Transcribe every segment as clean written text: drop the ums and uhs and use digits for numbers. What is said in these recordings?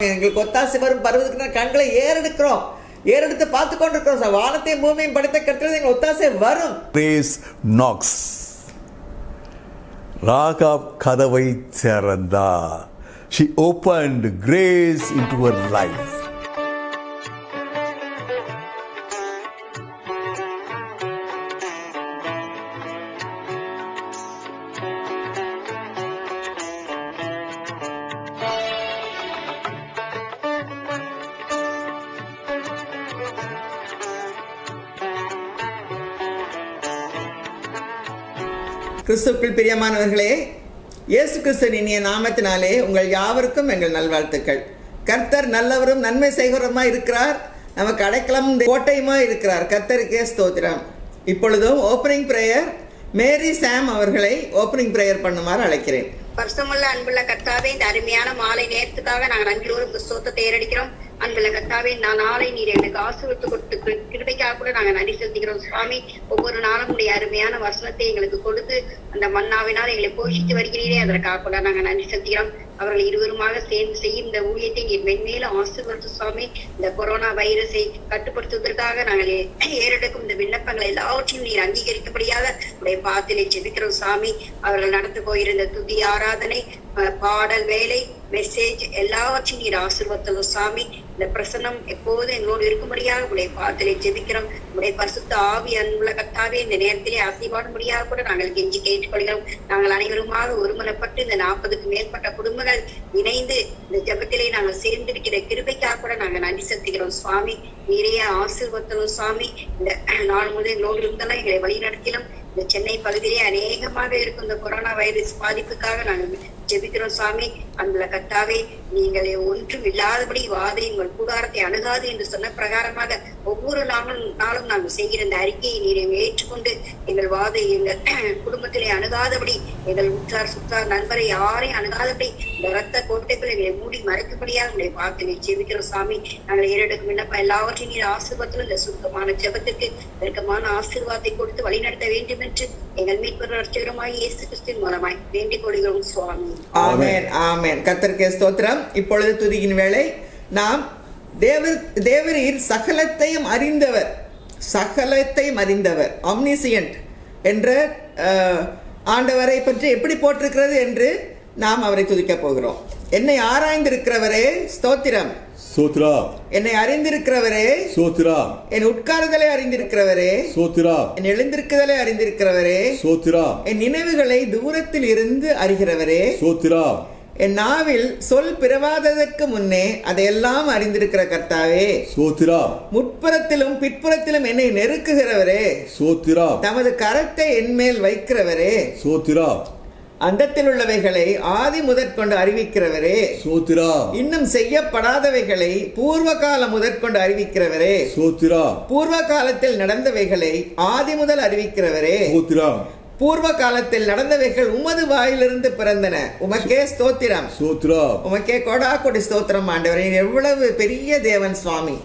எங்களுக்கு ஒத்தாசை வரும் பருவத்துக்கு கண்களை ஏறெடுத்து பார்த்து கொண்டிருக்கிறோம். வானத்தையும் பூமியும் படைத்த கர்த்தர் எங்கள் ஒத்தாசை வரும். Grace knocks. ராகாப் கதவை திறந்தார். She opened grace into her life. கிறிஸ்துவுக்குள் பிரியமானவர்களே, இயேசு கிறிஸ்துவின் இனிய நாமத்தினாலே உங்கள் யாவருக்கும் எங்கள் நல்வாழ்த்துக்கள். கர்த்தர் நல்லவரும் நன்மை செய்கிறவருமாய் இருக்கிறார். நமக்கு அடைக்கலம் கோட்டையுமா இருக்கிறார். கர்த்தருக்கே ஸ்தோத்திரம். இப்பொழுதும் ஓப்பனிங் பிரேயர் மேரி சாம் அவர்களை ஓப்பனிங் பிரேயர் பண்ணுமாறு அழைக்கிறேன். பரிசுத்தமுள்ள அன்புள்ள கர்த்தாவே, இந்த அருமையான மாலை நேரத்துக்காக நாங்கள் நன்றியோடு புஸ்தகத்தை ஏறடிக்கிறோம். அன்புள்ள கர்த்தாவே, நான் நாளை நீர் எங்களுக்கு ஆசீர்வதித்து கொடுத்து கிருபைக்காக கூட நாங்கள் நன்றி செலுத்துகிறோம். சுவாமி, ஒவ்வொரு நாளும் உடைய அருமையான வசனத்தை எங்களுக்கு கொடுத்து அந்த மன்னாவினால் எங்களை போஷித்து வருகிறீரே, அதற்காக கூட நாங்கள் நன்றி செலுத்துகிறோம். அவர்கள் இருவருமாக சேர்ந்து செய்யும் இந்த ஊழியத்தை நீர் மென்மேலும் ஆசீர்வதித்து சுவாமி. இந்த கொரோனா வைரஸை கட்டுப்படுத்துவதற்காக நாங்கள் ஏறெடுக்கும் இந்த விண்ணப்பங்களை எல்லாவற்றையும் நீர் அங்கீகரிக்கப்படியாக உடைய பாத்திலே ஜெபிக்கிறோம். சுவாமி, அவர்கள் நடந்து போயிருந்த துதி ஆராதனை, பாடல் வேலை, மெசேஜ் எல்லாவற்றையும் நீர் ஆசீர்வதித்தோம். சுவாமி, இந்த பிரசன்னம் எப்போதும் எங்களோடு இருக்கும்படியாக உடைய பாத்திலே ஜெபிக்கிறோம். உடைய பரிசுத்த ஆவி அன்புள்ள கர்த்தாவே, இந்த நேரத்திலே ஆசீர்வாடும்படியாக கூட நாங்கள் கெஞ்சி கேட்டுக்கொள்கிறோம். நாங்கள் அனைவருமாக ஒருமுறைப்பட்டு இந்த 40க்கு மேற்பட்ட குடும்பங்கள் இணைந்து இந்த ஜெபத்திலே நாங்கள் சேர்ந்திருக்கிற கிருபைக்காக கூட நாங்கள் நன்றி செலுத்துகிறோம். சுவாமி, நிறைய ஆசீர்வதித்தோம். சுவாமி, இந்த நாள் முதல் எங்களோடு இருந்தாலும் எங்களை வழி நடத்திலும். இந்த சென்னை பகுதியிலே அநேகமாக இருக்கும் இந்த கொரோனா வைரஸ் பாதிப்புக்காக நாங்கள் ஜெபிக்கிறோம். சுவாமி, அந்த கர்த்தாவே, நீங்கள் ஒன்றும் இல்லாதபடி வாதை உங்கள் கூடாரத்தை அணுகாது என்று சொன்ன பிரகாரமாக ஒவ்வொரு நாளும் நாங்கள் செய்கிற இந்த அறிக்கையை நீரை ஏற்றுக்கொண்டு எங்கள் வாதை எங்கள் குடும்பத்திலே அணுகாதபடி, எங்கள் உற்றார் சுற்றார் நண்பரை யாரையும் அணுகாதபடி இந்த ரத்த கோட்டைக்குள் எங்களை மூடி மறைக்கும்படியாக உங்களை பார்த்து ஜெபிக்கிறோம். சாமி, நாங்கள் ஏறெடுக்கும் விண்ணப்பம் எல்லாவற்றையும் நீர் ஆசீர்வாதத்தில் இந்த சுத்தமான ஜெபத்திற்கு நெருக்கமான ஆசீர்வாதத்தை கொடுத்து வழிநடத்த வேண்டும் என்று எங்கள் மீட்பர் ரட்சகருமாய் இயேசு கிறிஸ்துவின் மூலமாய் வேண்டிக் கொள்கிறோம். சுவாமி, ஆமென், ஆமென். கர்த்தருக்கே ஸ்தோத்திரம். இப்பொழுது துதியின் வேளை. நாம் தேவரீர் சகலத்தையும் அறிந்தவர் ஆம்னிசியன்ட் என்ற ஆண்டவரை பற்றி எப்படி போட்டிருக்கிறது என்று நாம் அவரை துதிக்க போகிறோம். என்னை ஆராய்ந்திருக்கிறவரே ஸ்தோத்திரம். சோத்ரா. என்னை அறிந்திருக்கிறவரே சோத்ரா. என் உட்கார்தலை அறிந்திருக்கிறவரே சோத்ரா. என் எழுந்திருக்குதலை அறிந்திருக்கிறவரே சோத்ரா. என் நினைவுகளை தூரத்தில் இருந்து அறிகிறவரே சோத்ரா. என் நாவில் சொல் பிறவாததற்கு முன்னே அதையெல்லாம் அறிந்திருக்கிற கர்த்தாவே சோத்ரா. முற்புறத்திலும் பிற்புறத்திலும் என்னை நெருக்குகிறவரே சோத்ரா. தமது கரத்தை என் மேல் வைக்கிறவரே சோத்ரா. அந்தத்தில் உள்ளவைகளை ஆதி முதற்கொண்டு அறிவிக்கிறவரே சோத்ரா. இன்னும் செய்யப்படாதவைகளை பூர்வ காலம் முதற்கொண்டு அறிவிக்கிறவரே சோத்ரா. பூர்வ காலத்தில் நடந்தவைகளை ஆதி முதல் அறிவிக்கிறவரே சோத்ரா. பூர்வ காலத்தில் நடந்தவைகள் உமது வாயிலிருந்து பிறந்தன. உமக்கே ஸ்தோத்திரம். சோத்ரா. உமக்கே கொடா கொடி ஸ்தோத்திரம் ஆண்டவரே. எவ்வளவு பெரிய தேவன் சுவாமி.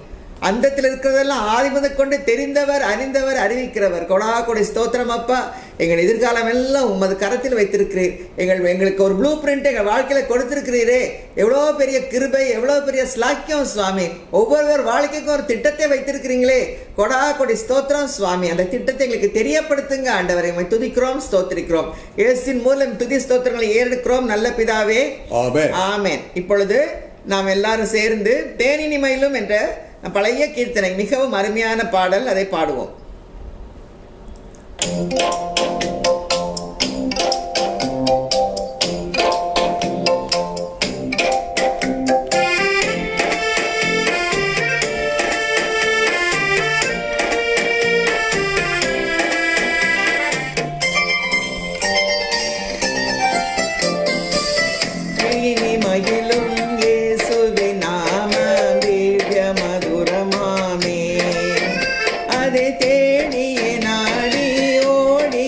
அந்தத்தில் இருக்கிறதெல்லாம் ஆதி முதற் கொண்டு தெரிந்தவர், அறிந்தவர், அறிவிக்கிறவர். கொடா கொடி ஸ்தோத்திரம் அப்பா. எங்கள் எதிர்காலம் எல்லாம் உமது கரத்தில் வைத்திருக்கிறீர். எங்களுக்கு ஒரு ப்ளூ பிரிண்ட் எங்கள் வாழ்க்கையில கொடுத்திருக்கிறீரே. எவ்வளோ பெரிய கிருபை, எவ்வளோ பெரிய ஸ்லாக்கியம் சுவாமி. ஒவ்வொரு வாழ்க்கைக்கும் ஒரு திட்டத்தை வைத்திருக்கிறீங்களே. கொடா கொடி ஸ்தோத்திரம் சுவாமி. அந்த திட்டத்தை எங்களுக்கு தெரியப்படுத்துங்க ஆண்டவரை. துதிக்கிறோம், ஸ்தோத்திரிக்கிறோம். இயேசுவின் மூலம் துதி ஸ்தோத்திரங்களை ஏறெடுக்கிறோம் நல்ல பிதாவே. ஆமென். இப்பொழுது நாம் எல்லாரும் சேர்ந்து தேனினி மயிலும் என்ற பழைய கீர்த்தனை, மிகவும் அருமையான பாடல், அதை பாடுவோம். மகிழும் இயேசுவின் நாமம் திவ்ய மதுரமாமே. அதை தேடியே நாடி ஓடி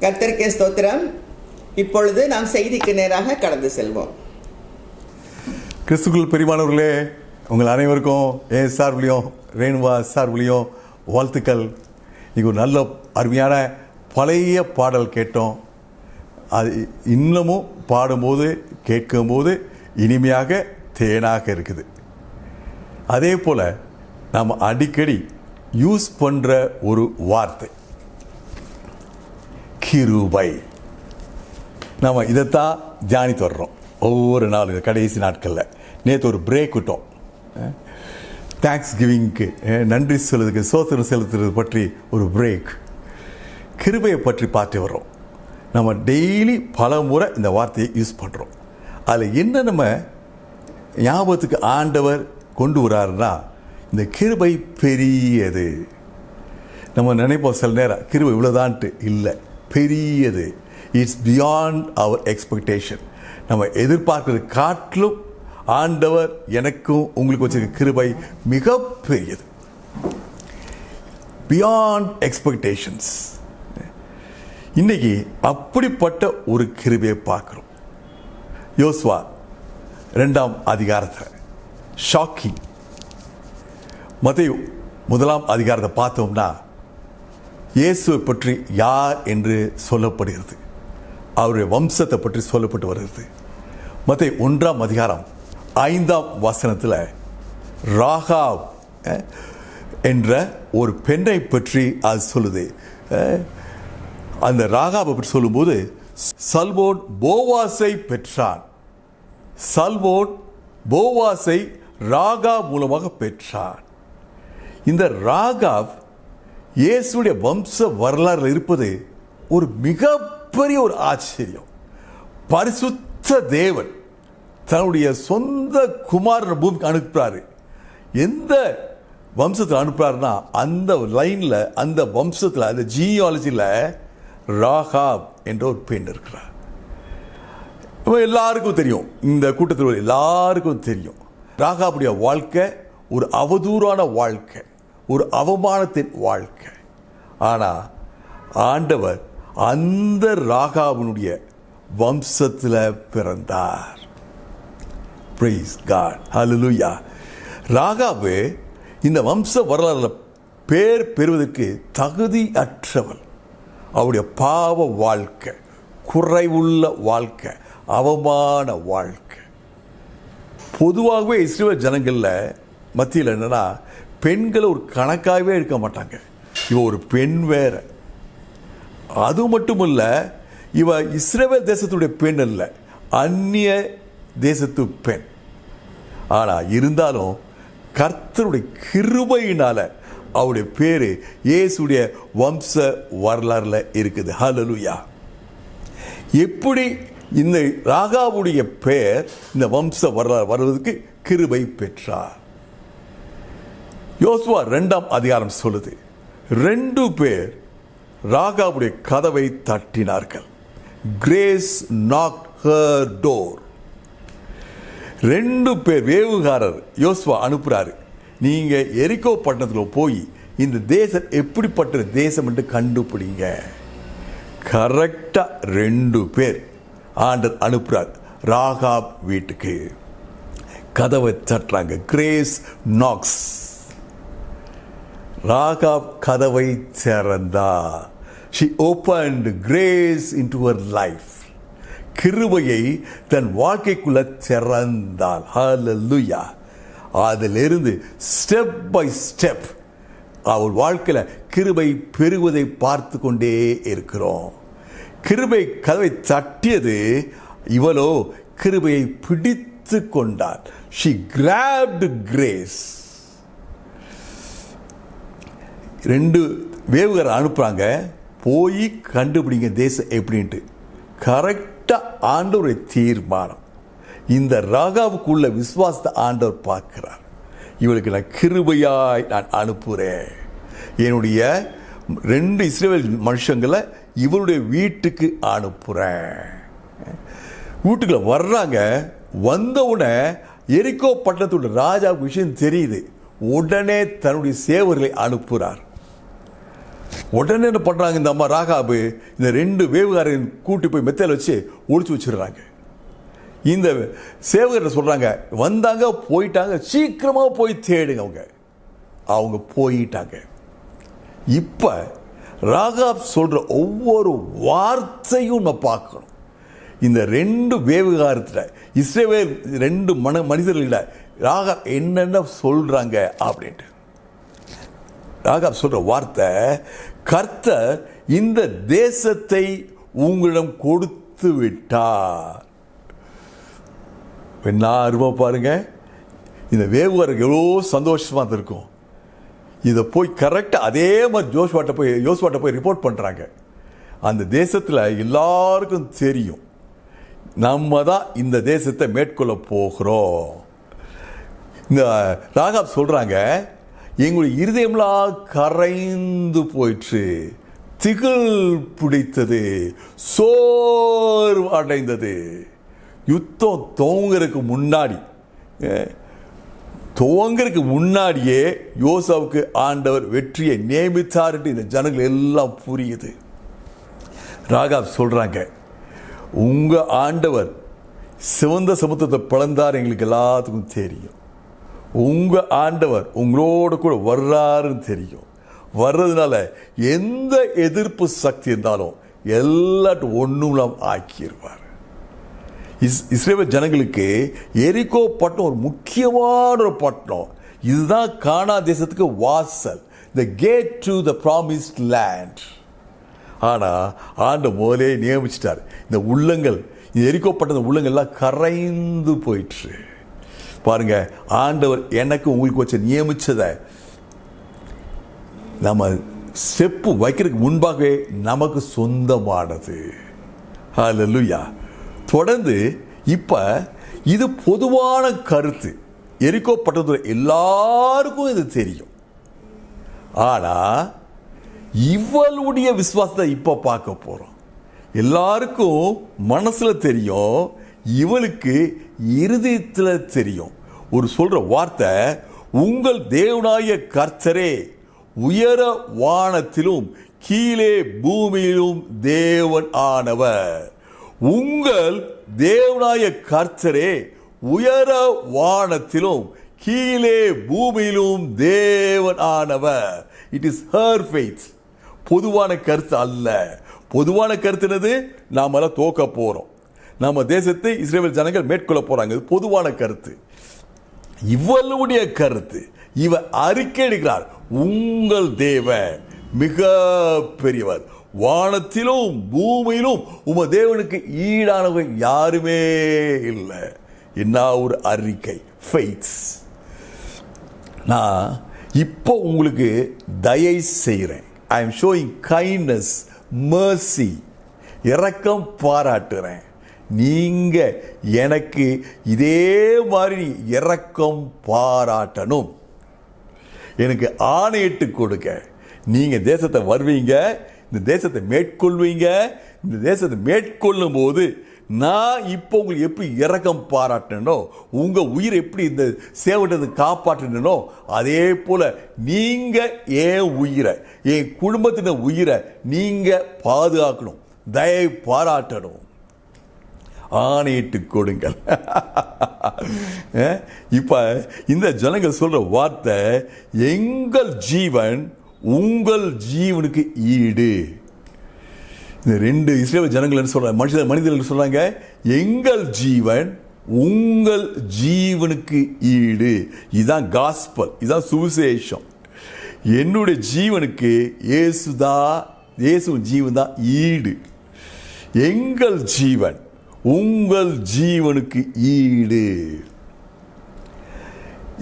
கர்த்தருக்கே ஸ்தோத்திரம். இப்பொழுது நாம் செய்திக்கு நேராக கடந்து செல்வோம். கிறிஸ்துக்குள் பெரியமானவர்களே, உங்கள் அனைவருக்கும் என் சார்பிலையும் ரேணுவா சார்பிலையும் வாழ்த்துக்கள். இங்கே ஒரு நல்ல அருமையான பழைய பாடல் கேட்டோம். அது இன்னமும் பாடும்போது கேட்கும்போது இனிமையாக தேனாக இருக்குது. அதே போல் நாம் அடிக்கடி யூஸ் பண்ணுற ஒரு வார்த்தை கிருபை. நாம் இதைத்தான் தியானித்து வர்றோம் ஒவ்வொரு நாளும் கடைசி நாட்களில். நேற்று ஒரு பிரேக் விட்டோம். தேங்க்ஸ் கிவிங்க்கு நன்றி சொல்லுறதுக்கு சோத்திரம் செலுத்துறது பற்றி ஒரு பிரேக். கிருபையை பற்றி பார்த்து வர்றோம். நம்ம டெய்லி பல முறை இந்த வார்த்தையை யூஸ் பண்ணுறோம். அதில் என்ன நம்ம ஞாபகத்துக்கு ஆண்டவர் கொண்டு வராருன்னா, இந்த கிருபை பெரியது. நம்ம நினைப்போம் சில நேரம் கிருபை இவ்வளோதான்ட்டு. இல்லை, பெரியது. It's beyond our expectation. நம்ம எதிர்பார்க்கறது காட்டிலும் ஆண்டவர் எனக்கும் உங்களுக்கு வச்சிருக்க கிருபை மிக பெரியது. Beyond expectations. இன்னைக்கு அப்படிப்பட்ட ஒரு கிருபையை பார்க்குறோம். யோசுவா 2ஆம் அதிகாரத்தில் ஷாக்கிங். மத்தேயு 1ஆம் அதிகாரத்தை பார்த்தோம்னா இயேசுவை பற்றி யார் என்று சொல்லப்படுகிறது, அவருடைய வம்சத்தை பற்றி சொல்லப்பட்டு வருகிறது. மத்தேயு 1ஆம் அதிகாரம் 5ஆம் வசனத்தில் ராகாப் என்ற ஒரு பெண்ணை பற்றி அது சொல்லுது. அந்த ராகாபை பற்றி சொல்லும்போது சல்மோன் போவாசை பெற்றான். சல்மோன் போவாசை ராகாப் மூலமாக பெற்றான். இந்த ராகாப் இயேசுடைய வம்ச வரலாறு இருப்பது ஒரு மிகப்பெரிய ஒரு ஆச்சரியம். பரிசுத்த தேவன் தன்னுடைய சொந்த குமாரனை பூமிக்கு அனுப்புறாரு. எந்த வம்சத்தில் அனுப்புறாருன்னா அந்த லைனில், அந்த வம்சத்தில், அந்த ஜீனியாலஜியில் ராகாப் என்ற ஒரு பெண் இருக்கிறார். எல்லாருக்கும் தெரியும், இந்த கூட்டத்தில் எல்லாருக்கும் தெரியும், ராகாபுடைய வாழ்க்கை ஒரு அவதூறான வாழ்க்கை, ஒரு அவமானத்தின் வாழ்க்கை. ஆனால் ஆண்டவர் அந்த ராகாபனுடைய வம்சத்தில் பிறந்தார். பிரைஸ் காட், ஹல்லேலூயா. ராகாபு இந்த வம்ச வரலாறுல பேர் பெறுவதற்கு தகுதியற்றவள். அவருடைய பாவ வாழ்க்கை, குறைவுள்ள வாழ்க்கை, அவமான வாழ்க்கை. பொதுவாகவே இஸ்ரவேல் ஜனங்களில் மத்தியில் என்னன்னா, பெண்களை ஒரு கணக்காகவே எடுக்க மாட்டாங்க. இவ ஒரு பெண் வேற. அது மட்டும் இல்லை, இவ இஸ்ரவேல் தேசத்துடைய பெண் அல்ல, அந்நிய தேசத்து பெண். ஆனால் இருந்தாலும் கர்த்தருடைய கிருபையினால அவருடைய பேரு இயேசுடைய வம்ச வரலாறுல இருக்குது. ஹல்லேலூயா. எப்படி இந்த ராகாவுடைய பெயர் இந்த வம்ச வரலாறு வருவதற்கு கிருபை பெற்றார்? யோசுவா 2ஆம் அதிகாரம் சொல்லுது, 2 பேர் ராகாவுடைய கதவை தட்டினார்கள். Grace knocked her door. 2 பேர் வேவுகாரர் யோசுவா அனுப்புறாரு. நீங்க எரிகோ பட்டணத்தில் போய் இந்த தேசம் எப்படிப்பட்ட தேசம் என்று கண்டுபிடிங்க. கரெக்டா 2 பேர் ஆண்டவர் அனுப்புறார் ராகாப் வீட்டுக்கு. கதவை தட்டுறாங்க. Grace knocks. ராகாப் கதவை திறந்தார். she opened grace into her life. கிருபையை தன் வாழ்க்கைக்குள்ள திறந்தாள். ஹல்லேலூயா. அதிலிருந்து ஸ்டெப் பை ஸ்டெப் அவள் வாழ்க்கையில் கிருபை பெறுவதை பார்த்து கொண்டே இருக்கிறோம். கிருபை கதவை தட்டியது, இவளோ கிருபையை பிடித்து கொண்டாள். she grabbed grace. 2 வேவுகரை அனுப்புறாங்க, போய் கண்டுபிடிங்க தேசம் எப்படின்ட்டு. கரெக்டாக ஆண்டவருடைய தீர்மானம். இந்த ராகாவுக்குள்ள விசுவாசத்தை ஆண்டவர் பார்க்கிறார். இவளுக்கு நான் கிருபையாய் நான் அனுப்புகிறேன். என்னுடைய 2 இஸ்ரவேல் மனுஷங்களை இவருடைய வீட்டுக்கு அனுப்புகிறேன். வீட்டுக்குள்ள வர்றாங்க. வந்தவுடனே எரிகோ பட்டணத்தோட ராஜாவுக்கு விஷயம் தெரியுது. உடனே தன்னுடைய சேவர்களை அனுப்புகிறார். உடனே என்ன பண்ணுறாங்க, இந்த அம்மா ராகாபு இந்த 2 வேவுகாரையும் கூட்டி போய் மெத்தையில் வச்சு ஒழிச்சு வச்சிடுறாங்க. இந்த சேவகர் சொல்கிறாங்க, வந்தாங்க போயிட்டாங்க, சீக்கிரமாக போய் தேடுங்க. அவங்க போயிட்டாங்க. இப்போ ராகாப் சொல்கிற ஒவ்வொரு வார்த்தையும் நம்ம பார்க்கணும். இந்த 2 வேவுகாரத்தில் இஸ்ரவேல் 2 மனிதர்களிட ராகாப் என்னென்ன சொல்கிறாங்க அப்படின்ட்டு. ராகாப் சொல்கிற வார்த்தை, கர்த்தர் இந்த தேசத்தை உங்களிடம் கொடுத்து விட்டார். என்ன அருமை பாருங்க. இந்த வேவுகாரருக்கு எவ்வளோ சந்தோஷமாக இருக்கும். இதை போய் கரெக்டாக அதே மாதிரி யோசுவாட்ட போய் ரிப்போர்ட் பண்ணுறாங்க. அந்த தேசத்தில் எல்லாருக்கும் தெரியும், நம்ம தான் இந்த தேசத்தை மேற்கொள்ள போகிறோம். இந்த ராகாப் சொல்கிறாங்க, எங்களுடைய இருதயம்லாம் கரைந்து போயிற்று, திகில் பிடித்தது, சோர்வு அடைந்தது. யுத்தம் துவங்கறதுக்கு முன்னாடியே யோசுவாவுக்கு ஆண்டவர் வெற்றியை நியமித்தார் என்று இந்த ஜனங்கள் எல்லாம் புரியுது. ராகாப் சொல்றாங்க, உங்க ஆண்டவர் சிவந்த சமுத்திரத்தை பிளந்தார், எங்களுக்கு எல்லாத்துக்கும் தெரியும். உங்க ஆண்டவர் உங்களோட கூட வர்றாருன்னு தெரியும். வர்றதுனால எந்த எதிர்ப்பு சக்தி இருந்தாலும் எல்லாட்டும் ஒன்றும் ஆக்கிடுவார். இஸ்ரவேல் ஜனங்களுக்கு எரிகோ பட்டணம் ஒரு முக்கியமான ஒரு பட்டணம். இதுதான் கானா தேசத்துக்கு வாசல், the gate to the promised land. ஆனால் ஆண்டவர் முதலே நியமிச்சிட்டார். இந்த உள்ளங்கள், இந்த எரிகோ பட்டண உள்ளங்கள்லாம் கரைந்து போயிற்று. பாருங்க, ஆண்டவர் எனக்கு உங்களுக்கு வச்ச நியமிச்சதை நம்ம ஸ்டெப்பு வைக்கிறதுக்கு முன்பாகவே நமக்கு சொந்தமானது. ஹல்லேலூயா. தொடர்ந்து இப்ப இது பொதுவான கருத்து, எரிகோ பட்டணத்தில் எல்லாருக்கும் இது தெரியும். ஆனா இவளுடைய விசுவாசத்தை இப்ப பார்க்க போறோம். எல்லாருக்கும் மனசுல தெரியும், இவளுக்கு இருதயத்தில் தெரியும். ஒரு சொல்ற வார்த்தை, உங்கள் தேவனாய கர்த்தரே உயர வானத்திலும் கீழே பூமியிலும் தேவன் ஆனவர். உங்கள் தேவனாய கர்த்தரே உயர வானத்திலும் கீழே பூமியிலும் தேவன் ஆனவர். It is her faith. பொதுவான கருத்து அல்ல. பொதுவான கருத்து என்னது? நாம எல்லாம் தோக்க போறோம், நம்ம தேசத்தை இஸ்ரவேல் ஜனங்கள் மேற்கொள்ள போறாங்க. இது பொதுவான கருத்து. இவளுடைய கருத்து, இவ அறிக்கை எடுக்கிறார், உங்கள் தேவன் மிக பெரியவர், வானத்திலும் பூமியிலும் உம தேவனுக்கு ஈடானவன் யாருமே இல்லை. என்ன ஒரு அறிக்கை, ஃபெய்த்ஸ். நான் இப்போ உங்களுக்கு தயை செய்கிறேன். I am showing kindness, mercy, இரக்கம் பாராட்டுறேன். நீங்க எனக்கு இதே மாதிரி இரக்கம் பாராட்டணும். எனக்கு ஆணையிட்டு கொடுக்க. நீங்க தேசத்தை வருவீங்க, இந்த தேசத்தை மேற்கொள்வீங்க. இந்த தேசத்தை மேற்கொள்ளும் போது நான் இப்போ உங்களுக்கு எப்படி இரக்கம் பாராட்டணும், உங்க உயிரை எப்படி இந்த சேவட்டத்தை காப்பாற்றணும், அதே போல நீங்க என் உயிரை, என் குடும்பத்தின உயிரை நீங்க பாதுகாக்கணும், தயை பாராட்டணும். ஆணையிட்டு கொடுங்கள். இப்ப இந்த ஜனங்கள் சொல்ற வார்த்தை, எங்கள் ஜீவன் உங்கள் ஜீவனுக்கு ஈடு. இந்த 2 இஸ்ரவேல் ஜனங்கள் சொல்றாங்க, மனிதர்கள் சொல்றாங்க, எங்கள் ஜீவன் உங்கள் ஜீவனுக்கு ஈடு. இதுதான் காஸ்பல், இதுதான் சுவிசேஷம். என்னுடைய ஜீவனுக்கு இயேசு ஜீவன் தான் ஈடு. எங்கள் ஜீவன் உங்கள் ஜீவனுக்கு ஈடு.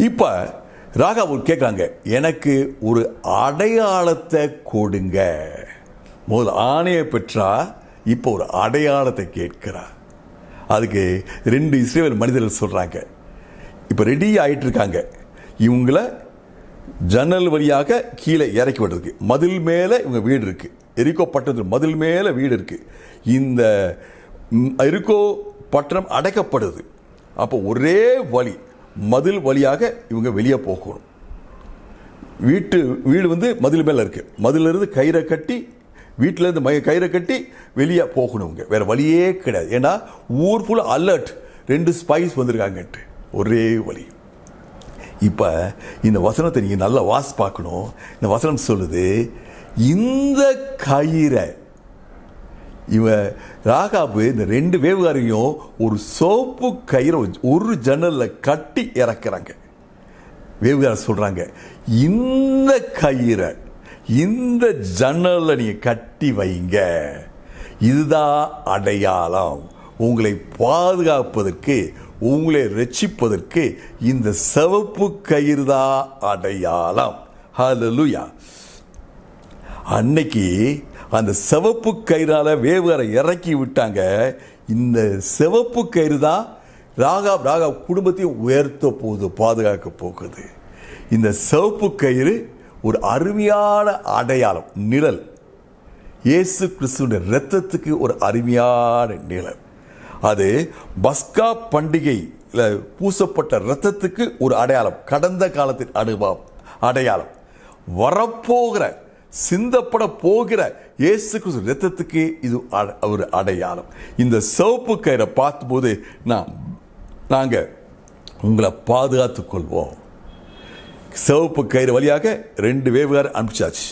இப்ப ராகாப் கேட்கிறாங்க, எனக்கு ஒரு அடையாளத்தை கொடுங்க. முதல் ஆணையை பெற்றா, இப்போ ஒரு அடையாளத்தை கேட்கிறார். அதுக்கு 2 இஸ்ரவேல் மனிதர்கள் சொல்றாங்க, இப்போ ரெடி ஆயிட்டு இருக்காங்க. இவங்களை ஜன்னல் வழியாக கீழே இறக்கி விடுறதுக்கு. மதில் மேலே இவங்க வீடு இருக்கு, எரிகோ பட்டணத்தில் மதில் மேலே வீடு இருக்கு. இந்த எரிகோ பட்டணம் அடைக்கப்படுது. அப்போ ஒரே வழி, மதில் வழியாக இவங்க வெளியே போகணும். வீடு வந்து மதில் மேலே இருக்குது. மதிலிருந்து கயிறை கட்டி வீட்டிலேருந்து கயிறை கட்டி வெளியே போகணுங்க. வேறு வழியே கிடையாது. ஏன்னா ஊர் ஃபுல்லாக அலர்ட், 2 ஸ்பைஸ் வந்திருக்காங்கன்ட்டு ஒரே வழி. இப்போ இந்த வசனத்தை நீங்கள் நல்லா பார்க்கணும். இந்த வசனம் சொல்லுது, இந்த கயிறை ராகாபு இந்த 2 வேவுகாரையும் ஒரு சோப்பு கயிறை ஒரு ஜன்னலில் கட்டி இறக்குறாங்க. வேவுகார சொல்கிறாங்க, இந்த கயிறை இந்த ஜன்னலில் நீங்கள் கட்டி வைங்க, இதுதான் அடையாளம். உங்களை பாதுகாப்பதற்கு, உங்களை ரட்சிப்பதற்கு இந்த சிவப்பு கயிறு தான் அடையாளம். ஹல்லேலூயா. அன்னைக்கு அந்த சிவப்பு கயிறால வேவுகாரை இறக்கி விட்டாங்க. இந்த சிவப்பு கயிறு தான் ராகாப் குடும்பத்தையும் உயர்த்த போகுது, பாதுகாக்க போகுது. இந்த சிவப்பு கயிறு ஒரு அருமையான அடையாளம், நிழல். இயேசு கிறிஸ்துவின் இரத்தத்துக்கு ஒரு அருமையான நிழல். அது பஸ்கா பண்டிகையில் பூசப்பட்ட இரத்தத்துக்கு ஒரு அடையாளம், கடந்த காலத்தின் அடையாளம். வரப்போகிற, சிந்தப்பட போகிற இயேசு கிறிஸ்து இரத்தத்துக்கு இது ஒரு அடையாளம். இந்த சிவப்பு கயிறை பார்த்தபோது நாங்கள் உங்களை பாதுகாத்துக் கொள்வோம். சிவப்பு கயிறு வழியாக 2 வேவுகார அனுப்பிச்சாச்சு.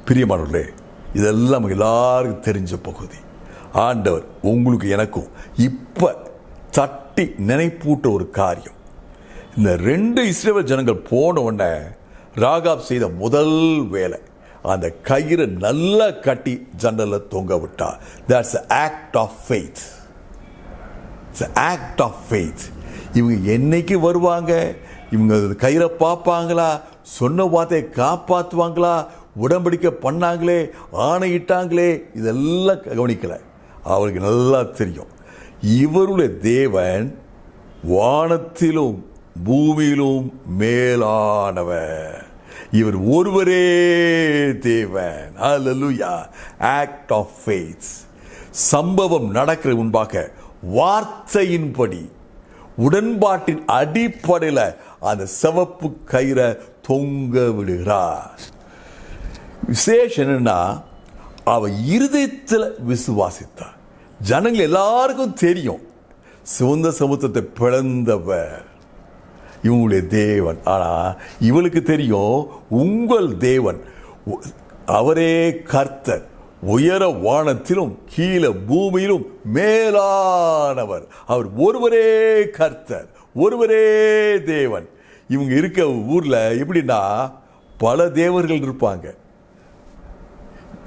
பிரியமானவர்களே, இதெல்லாம் எல்லாருக்கும் தெரிஞ்ச பகுதி. ஆண்டவர் உங்களுக்கு எனக்கும் இப்போ தட்டி நினைப்பூட்ட ஒரு காரியம். இந்த 2 இஸ்ரவேல் ஜனங்கள் போன உடனே ராகாப் செய்த முதல் வேலை, அந்த கயிறை நல்லா கட்டி ஜன்னலில் தொங்க விட்டா. That's an act of faith. It's an act of faith. இவங்க என்னைக்கு வருவாங்க, இவங்க கயிறை பார்ப்பாங்களா, சொன்ன வார்த்தையை காப்பாற்றுவாங்களா, உடன்படிக்கை பண்ணாங்களே, ஆணையிட்டாங்களே, இதெல்லாம் கவனிக்கலை. அவருக்கு நல்லா தெரியும், இவருடைய தேவன் வானத்திலும் பூமியிலும் மேலானவர், இவர் ஒருவரே தேவன். ஹல்லேலூயா. Act of faith. சம்பவம் நடக்கிற முன்பாக வார்த்தையின்படி, உடன்பாட்டின் அடிப்படையில் அந்த சிவப்பு கயிறை தொங்க விடுகிறார். விசேஷம் என்னன்னா, அவ இருதயத்தில் விசுவாசித்தார். ஜனங்கள் எல்லாருக்கும் தெரியும், சிவந்த சமுத்திரத்தை பிளந்தவர் இவங்களுடைய தேவன். ஆனால் இவளுக்கு தெரியும், உங்கள் தேவன் அவரே கர்த்தர், உயர வானத்திலும் கீழே பூமியிலும் மேலானவர். அவர் ஒருவரே கர்த்தர், ஒருவரே தேவன். இவங்க இருக்க ஊர்ல எப்படின்னா பல தேவர்கள் இருப்பாங்க.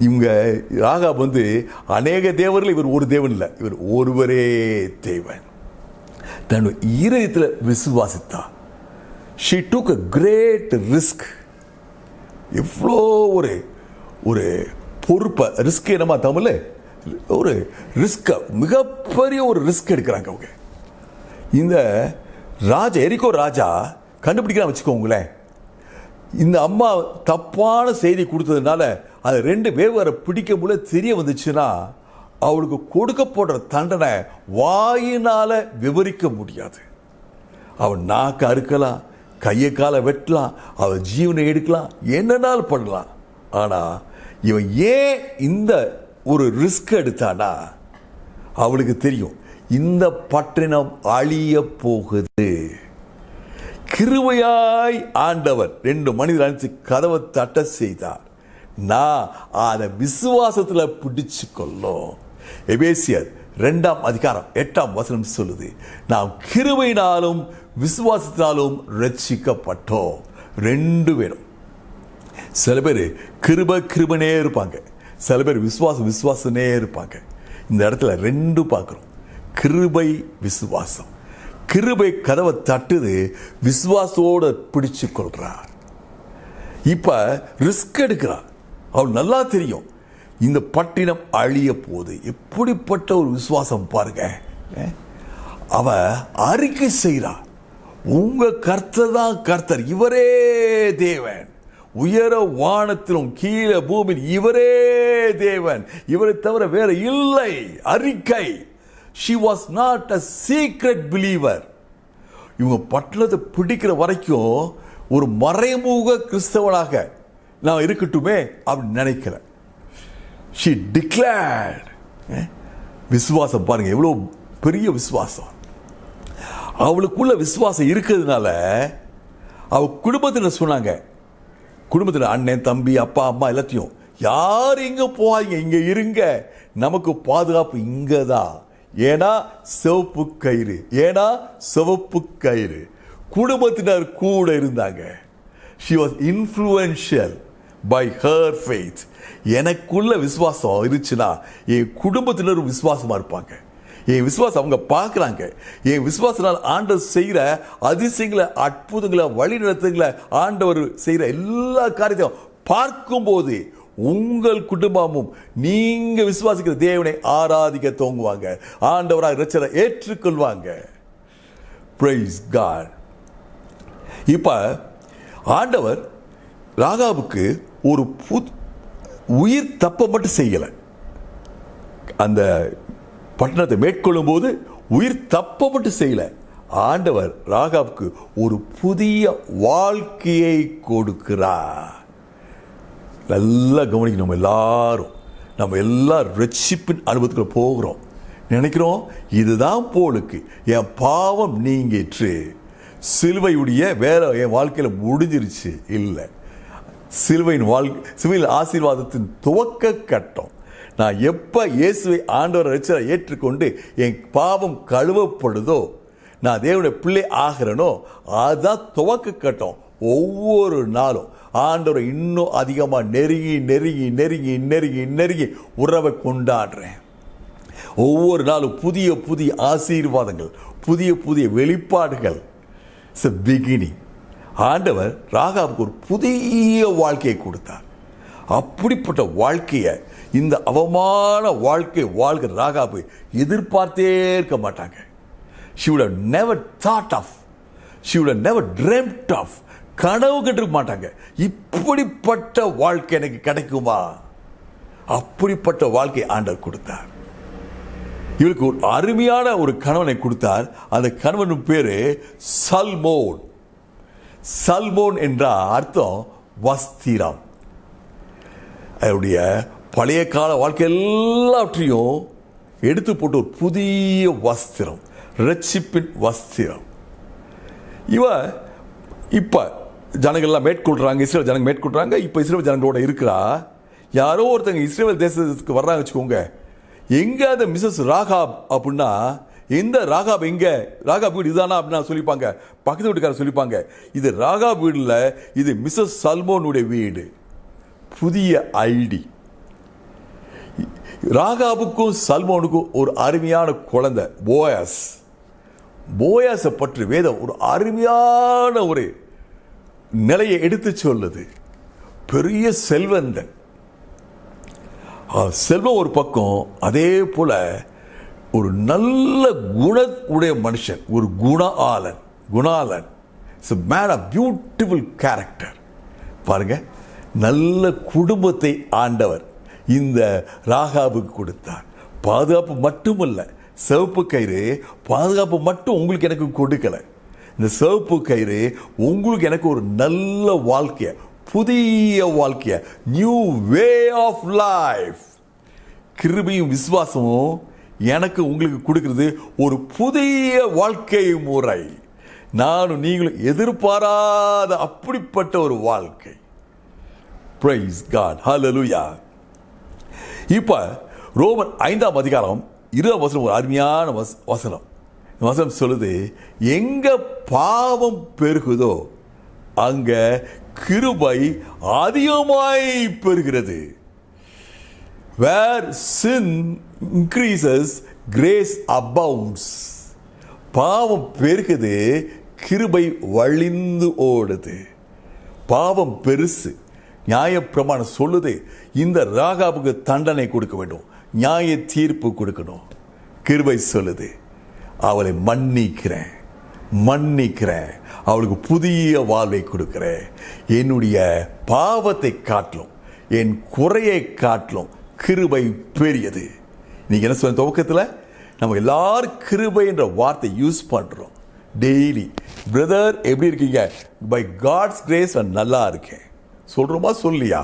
இவங்க ராகாப் அநேக தேவர்கள், இவர் ஒரு தேவன் இல்லை, இவர் ஒருவரே தேவன். தன்னுடைய இதயத்தில் விசுவாசித்தார். She took a great risk. எவ்வளோ ஒரு பொறுப்பை, ரிஸ்க் என்னமா தமிழ், ஒரு ரிஸ்க், மிகப்பெரிய ஒரு ரிஸ்க் எடுக்கிறாங்க அவங்க. இந்த ராஜா, எரிகோ ராஜா கண்டுபிடிக்கலாம் வச்சுக்கோங்களேன். இந்த அம்மா தப்பான செய்தி கொடுத்ததுனால அது 2 வேவுகாரை பிடிக்க முடியல தெரிய வந்துச்சுன்னா, அவளுக்கு கொடுக்கப்படுற தண்டனை வாயினால விவரிக்க முடியாது. அவன் நாக்கு அறுக்கலாம், கையை காலை வெட்டலாம், அவள் ஜீவனை எடுக்கலாம், என்னன்னாலும் பண்ணலாம். ஆனால் இவன் ஏன் இந்த ஒரு ரிஸ்க் எடுத்தானா, அவளுக்கு தெரியும் இந்த பட்டணம் அழிய போகுது. கிருபையாய் ஆண்டவர் 2 மனிதர் அனுப்பிச்சு கதவை தட்ட செய்தார். நான் அதை விசுவாசத்தில் பிடிச்சு கொள்ளும். எபேசியர் 2ஆம் அதிகாரம் 8ஆம் வசனம் சொல்லுது, நாம் கிருபையினாலும் விசுவாசத்தினாலும் ரட்சிக்கப்பட்டோம். 2 வேணும். சில பேர் கிருபனே இருப்பாங்க, சில பேர் விசுவாசனே இருப்பாங்க. இந்த இடத்துல 2 பார்க்குறோம், கிருபை விசுவாசம். கிருபை கதவை தட்டுது, விசுவாசத்தோடு பிடிச்சு கொள்றார். இப்ப ரிஸ்க் எடுக்கிறார். அவள் நல்லா தெரியும் இந்த பட்டினம் அழிய போகுது. எப்படிப்பட்ட ஒரு விசுவாசம் பாருங்க. அவ அறிக்கை செய்கிறார், உங்க கர்த்தர் தான் கர்த்தர், இவரே தேவன், உயர வானத்திலும் கீழே பூமியில் இவரே தேவன், இவரை தவிர வேற இல்லை. அறிக்கை. She was not a secret believer. இவங்க பட்டணத்தை பிடிக்கிற வரைக்கும் ஒரு மறைமுக கிறிஸ்தவனாக நான் இருக்கட்டுமே அப்படின்னு நினைக்கல. she declared. விசுவாசம் பாருங்க, எவ்வளோ பெரிய விசுவாசம். அவளுக்குள்ள விசுவாசம் இருக்கிறதுனால அவ குடும்பத்தில் சொன்னாங்க, குடும்பத்தில் அண்ணன் தம்பி அப்பா அம்மா எல்லாத்தையும், யார் இங்க போவாங்க, இங்க இருங்க, நமக்கு பாதுகாப்பு இங்க தான். ஏன்னா சிவப்பு கயிறு, ஏன்னா சிவப்பு கயிறு. குடும்பத்தினர் கூட இருந்தாங்க. she was influential by her faith. எனக்குள்ள விசுவாசம் இருந்துச்சுன்னா என் குடும்பத்தினரும் விசுவாசமா இருப்பாங்க. என் விசுவாசம் அவங்க பார்க்குறாங்க. என் விசுவாசனால் ஆண்டவர் செய்கிற அதிசயங்களை, அற்புதங்களை, வழி நடத்துகளை, ஆண்டவர் செய்கிற எல்லா காரியத்தையும் பார்க்கும்போது உங்கள் குடும்பமும் நீங்க விசுவாசிக்கிற தேவனை ஆராதிக்க தோங்குவாங்க. ஆண்டவராக இரட்சகரை ஏற்றுக்கொள்வாங்க. Praise God. இப்ப ஆண்டவர் ராகாபுக்கு ஒரு உயிர் தப்ப மட்டும் செய்யலை. அந்த பட்டணத்தை மேற்கொள்ளும் போது உயிர் தப்ப மட்டும் செய்யல. ஆண்டவர் ராகாபுக்கு ஒரு புதிய வாழ்க்கையை கொடுக்கிறார். நல்லா கவனிக்கணும். நம்ம எல்லாரும் ரட்சிப்பின் அனுபவத்துக்குள்ள போகிறோம். நினைக்கிறோம் இதுதான் போலுக்கு என் பாவம் நீங்கிற்று, சிலுவையுடைய வேலை என் வாழ்க்கையில் முடிஞ்சிருச்சு. இல்லை, சிலுவையின் ஆசீர்வாதத்தின் துவக்க கட்டம். நான் எப்போ இயேசுவை ஆண்டவர் ரட்சகரை ஏற்றுக்கொண்டு என் பாவம் கழுவப்படுதோ, நான் தேவனுடைய பிள்ளை ஆகிறனோ, அதுதான் துவக்க கட்டம். ஒவ்வொரு நாளும் ஆண்டவரை இன்னும் அதிகமாக நெருங்கி நெருங்கி நெருங்கி நெருங்கி நெருங்கி உறவை கொண்டாடுறேன். ஒவ்வொரு நாளும் புதிய புதிய ஆசீர்வாதங்கள், புதிய புதிய வெளிப்பாடுகள். It's a beginning. ஆண்டவர் ராகாபுக்கு ஒரு புதிய வாழ்க்கையை கொடுத்தார். அப்படிப்பட்ட வாழ்க்கையை, இந்த அவமான வாழ்க்கை வாழ்கிற ராகாபு எதிர்பார்த்தே இருக்க மாட்டாங்க. she would have never thought of, she would have never dreamt of, கனவு கண்டிருக்க மாட்டாங்க. இப்படிப்பட்ட வாழ்க்கை எனக்கு கிடைக்குமா? அப்படிப்பட்ட வாழ்க்கை ஆண்டவர் கொடுத்தார். இவருக்கு ஒரு அருமையான ஒரு கணவனை கொடுத்தார். அந்த கணவன் பேரு சல்மோன். சல்மோன் என்ற அர்த்தம் வஸ்திரம். அவருடைய பழைய கால வாழ்க்கை எல்லாவற்றையும் எடுத்து போட்டு ஒரு புதிய வஸ்திரம், ரட்சிப்பின் வஸ்திரம். இப்ப ஜனங்கள்லாம் மேற்கொள்றாங்க, இஸ்ரேல் ஜனங்க மேற்கொள்றாங்க. இப்ப இஸ்ரேல் ஜனங்களோட இருக்கிறா. யாரோ ஒருத்தங்க இஸ்ரேல் தேசத்துக்கு வர்றாங்க வச்சுக்கோங்க. எங்க அந்த மிஸ்ஸஸ் ராகாப் அப்படின்னா, எந்த ராகாப், எங்க ராகாப் வீடு இதுதானா அப்படின்னு சொல்லிப்பாங்க. பக்கத்து வீட்டுக்காரர் சொல்லிப்பாங்க, இது ராகாப் வீடு இல்லை, இது மிஸ்ஸஸ் சல்மோனுடைய வீடு. புதிய ஐடி. ராகாபுக்கும் சல்மோனுக்கும் ஒரு அருமையான குழந்தை போயாஸ். போயாஸை பற்றி வேதம் ஒரு அருமையான ஒரு நிலையை எடுத்து சொல்லுது. பெரிய செல்வந்தன். செல்வம் ஒரு பக்கம், அதே போல ஒரு நல்ல குண மனுஷன், ஒரு குணாளன். It's a man of beautiful character. பாருங்க, நல்ல குடும்பத்தை ஆண்டவர் இந்த ராகாபுக்கு கொடுத்தார். பாதுகாப்பு மட்டுமல்ல, சிவப்பு கயிறு பாதுகாப்பு மட்டும் உங்களுக்கு எனக்கு கொடுக்கல. இந்த சிவப்பு கயிறு உங்களுக்கு எனக்கு ஒரு நல்ல வாழ்க்கைய, புதிய வாழ்க்கைய, நியூ வே ஆஃப் லைஃப். கிருபையும் விசுவாசமும் எனக்கு உங்களுக்கு கொடுக்கிறது ஒரு புதிய வாழ்க்கை முறை. நானும் நீங்களும் எதிர்பாராத அப்படிப்பட்ட ஒரு வாழ்க்கை. Praise God. Hallelujah. இப்ப ரோமர் 5ஆம் அதிகாரம் 20ஆம் வசனம் ஒரு அருமையான வசனம். வசனம் சொல்லுது, எங்க பாவம் பெருகுதோ அங்க கிருபை அதிகமாய் பெறுகிறது. Where sin increases, grace abounds. பாவம் பெருகுது, கிருபை வழிந்து ஓடுது. பாவம் பெருசு. நியாயப்பிரமாணம் சொல்லுது, இந்த ராகாபுக்கு தண்டனை கொடுக்க வேண்டும், நியாய தீர்ப்பு கொடுக்கணும். கிருபை சொல்லுது, அவளை மன்னிக்கிறேன், அவளுக்கு புதிய வாழ்வை கொடுக்கிறேன். என்னுடைய பாவத்தை காட்டிலும், என் குறையை காட்டிலும் கிருபை பெரியது. நீங்க என்ன சொல்ல, துவக்கத்தில் நம்ம எல்லாரும் கிருபை என்ற வார்த்தை யூஸ் பண்றோம். டெய்லி பிரதர் எப்படி இருக்கீங்க? பை காட்ஸ் கிரேஸ் நான் நல்லா இருக்கேன் சொல்கிறோமா சொல்லியா?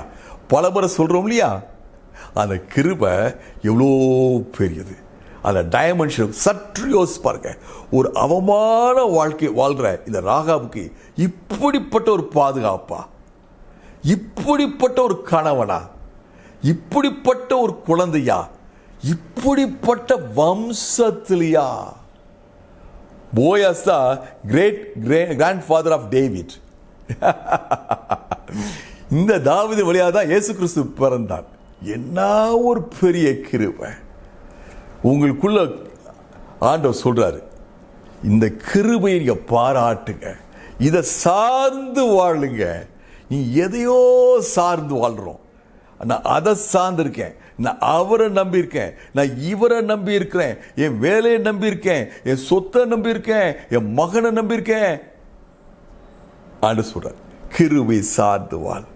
பல முறை சொல்கிறோம் இல்லையா? அந்த கிருபை எவ்வளோ பெரியது, அந்த டைமென்ஷன் சற்று யோசிச்சு பாருங்க. ஒரு அவமான வாழ்க்கை வாழ்கிற இந்த ராகாவுக்கு இப்படிப்பட்ட ஒரு பாதுகாப்பா, இப்படிப்பட்ட ஒரு கணவனா, இப்படிப்பட்ட ஒரு குழந்தையா, இப்படிப்பட்ட வம்சத்திலையா? போயாஸ் தான் கிராண்ட் ஃபாதர் ஆஃப் டேவிட். இந்த தாவீது வழியாக தான் இயேசு கிறிஸ்து பிறந்தார். என்ன ஒரு பெரிய கிருபை! உங்களுக்குள்ள ஆண்டவர் சொல்றாரு, இந்த கிருபையை நீங்க பாராட்டுங்க, இதை சார்ந்து வாழுங்க. நீ எதையோ சார்ந்து வாழ்றோம், நான் அதை சார்ந்திருக்கேன், நான் அவரை நம்பியிருக்கேன், நான் இவரை நம்பி இருக்கிறேன், என் வேலையை நம்பியிருக்கேன், என் சொத்தை நம்பியிருக்கேன், என் மகனை நம்பியிருக்கேன். ஆண்டவர் சொல்றார், கிருபை சார்ந்து வாழ்.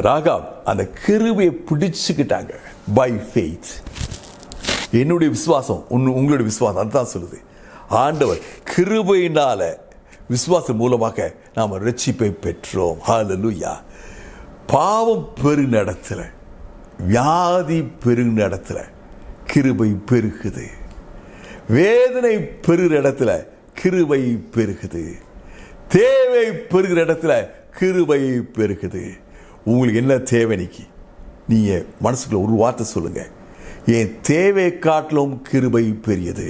ராகாப் அந்த கிருபையை பிடிச்சுக்கிட்டாங்க. By faith. என்னுடைய விசுவாசம் உங்களுடைய விசுவாசம் அதுதான் சொல்லுது. ஆண்டவர் கிருபையினால விசுவாசம் மூலமாக நாம் ரட்சிப்பை பெற்றோம். ஹல்லேலூயா. பாவம் பெருகின இடத்துல, வியாதி பெருகின இடத்துல கிருபை பெருகுது. வேதனை பெருகிற இடத்துல கிருபை பெருகுது. தேவை பெருகிற இடத்துல கிருபை பெருகுது. உங்களுக்கு என்ன தேவை? இன்னைக்கு நீங்க மனசுக்குள்ள ஒரு வார்த்தை சொல்லுங்க, என் தேவை காட்டிலும் கிருபை பெரியது.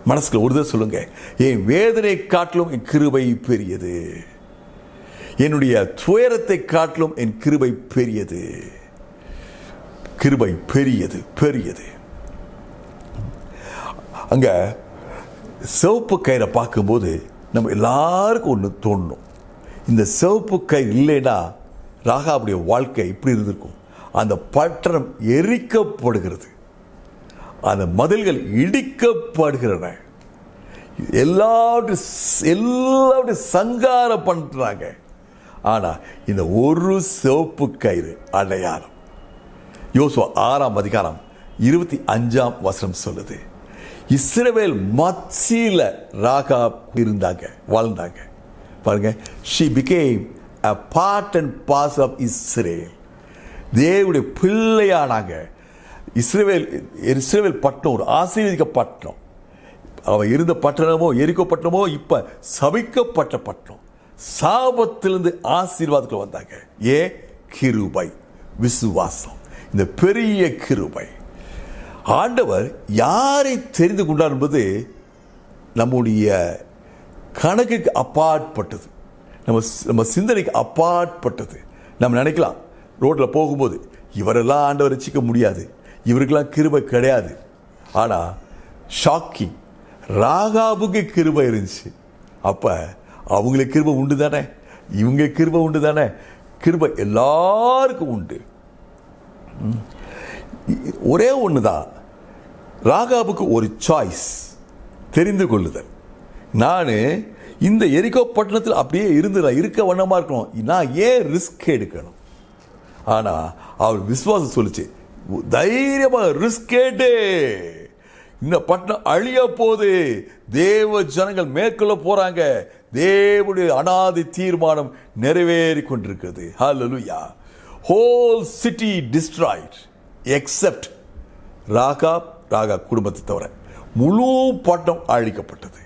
மனசுக்குள்ள ஒரு தடவை சொல்லுங்க, என் வேதனை காட்டிலும் என் கிருபை பெரியது. என்னுடைய துயரத்தை காட்டிலும் என் கிருபை பெரியது. கிருபை பெரியது பெரியது. அங்க சிவப்பு கயிறை பார்க்கும்போது நம்ம எல்லாருக்கும் ஒன்று தோணும், இந்த சிவப்பு கயிறு இல்லைன்னா ராகாவுடைய வாழ்க்கை இப்படி இருந்திருக்கும். அந்த பட்டணம் எரிக்கப்படுகிறது, அந்த மதில்கள் இடிக்கப்படுகிறன, எல்லாருடைய சங்காரம் பண்றாங்க. ஆனா இந்த ஒரு சிவப்பு கயிறு அடையாளம். யோசுவா 6ஆம் அதிகாரம் 25ஆம் வசனம் சொல்லுது, இஸ்ரவேல் மத்தியில ராகாப் இருந்தாங்க, வாழ்ந்தாங்க. பாருங்க, she became a part and parcel of Israel. தேவனுடைய பிள்ளையானாங்க. இஸ்ரவேல் பட்டணம் ஒரு ஆசீர்வதிக்க பட்டணம். அவன் இருந்த பட்டணமோ எரிக்கோ பட்டணமோ இப்ப சபிக்கப்பட்ட பட்டணம். சாபத்திலிருந்து ஆசீர்வாதத்துக்கு வந்தாங்க. கிருபை, விசுவாசம், இந்த பெரிய கிருபை. ஆண்டவர் யாரை தெரிந்து கொண்டார் என்பது நம்முடைய கணக்குக்கு அப்பாற்பட்டது, நம்ம சிந்தனைக்கு அப்பாற்பட்டது. நம்ம நினைக்கலாம் ரோட்ல போகும்போது, இவரெல்லாம் ஆண்டவர் ரட்சிக்க முடியாது, இவருக்கெல்லாம் கிருபை கிடையாது. ஆனா ஷாக்கிங், ராகாபுக்கு கிருபை இருந்துச்சு. அப்ப அவங்களுக்கு கிருபை உண்டு தானே, இவங்க கிருபை உண்டு தானே. கிருபை எல்லாருக்கும் உண்டு. ஒரே ஒண்ணுதான், ராகாபுக்கு ஒரு சாய்ஸ், தெரிந்து கொள்ளுதல். நான் இந்த எரிகோ பட்டணத்தில் அப்படியே இருக்க வண்ணமா இருக்கணும், நான் ஏன் ரிஸ்க் எடுக்கணும்? ஆனா அவர் விசுவாசம் சொல்லிச்சு, தைரியமா ரிஸ்க் கேட்டு, இந்த பட்டணம் அழிய போது, தேவ ஜனங்கள் மேற்கொள்ள போறாங்க, தேவனுடைய அனாதி தீர்மானம் நிறைவேறி கொண்டிருக்கிறது. ஹல்லேலூயா. Whole city destroyed except Rahab குடும்பத்தை தவிர முழு பட்டணம் அழிக்கப்பட்டது.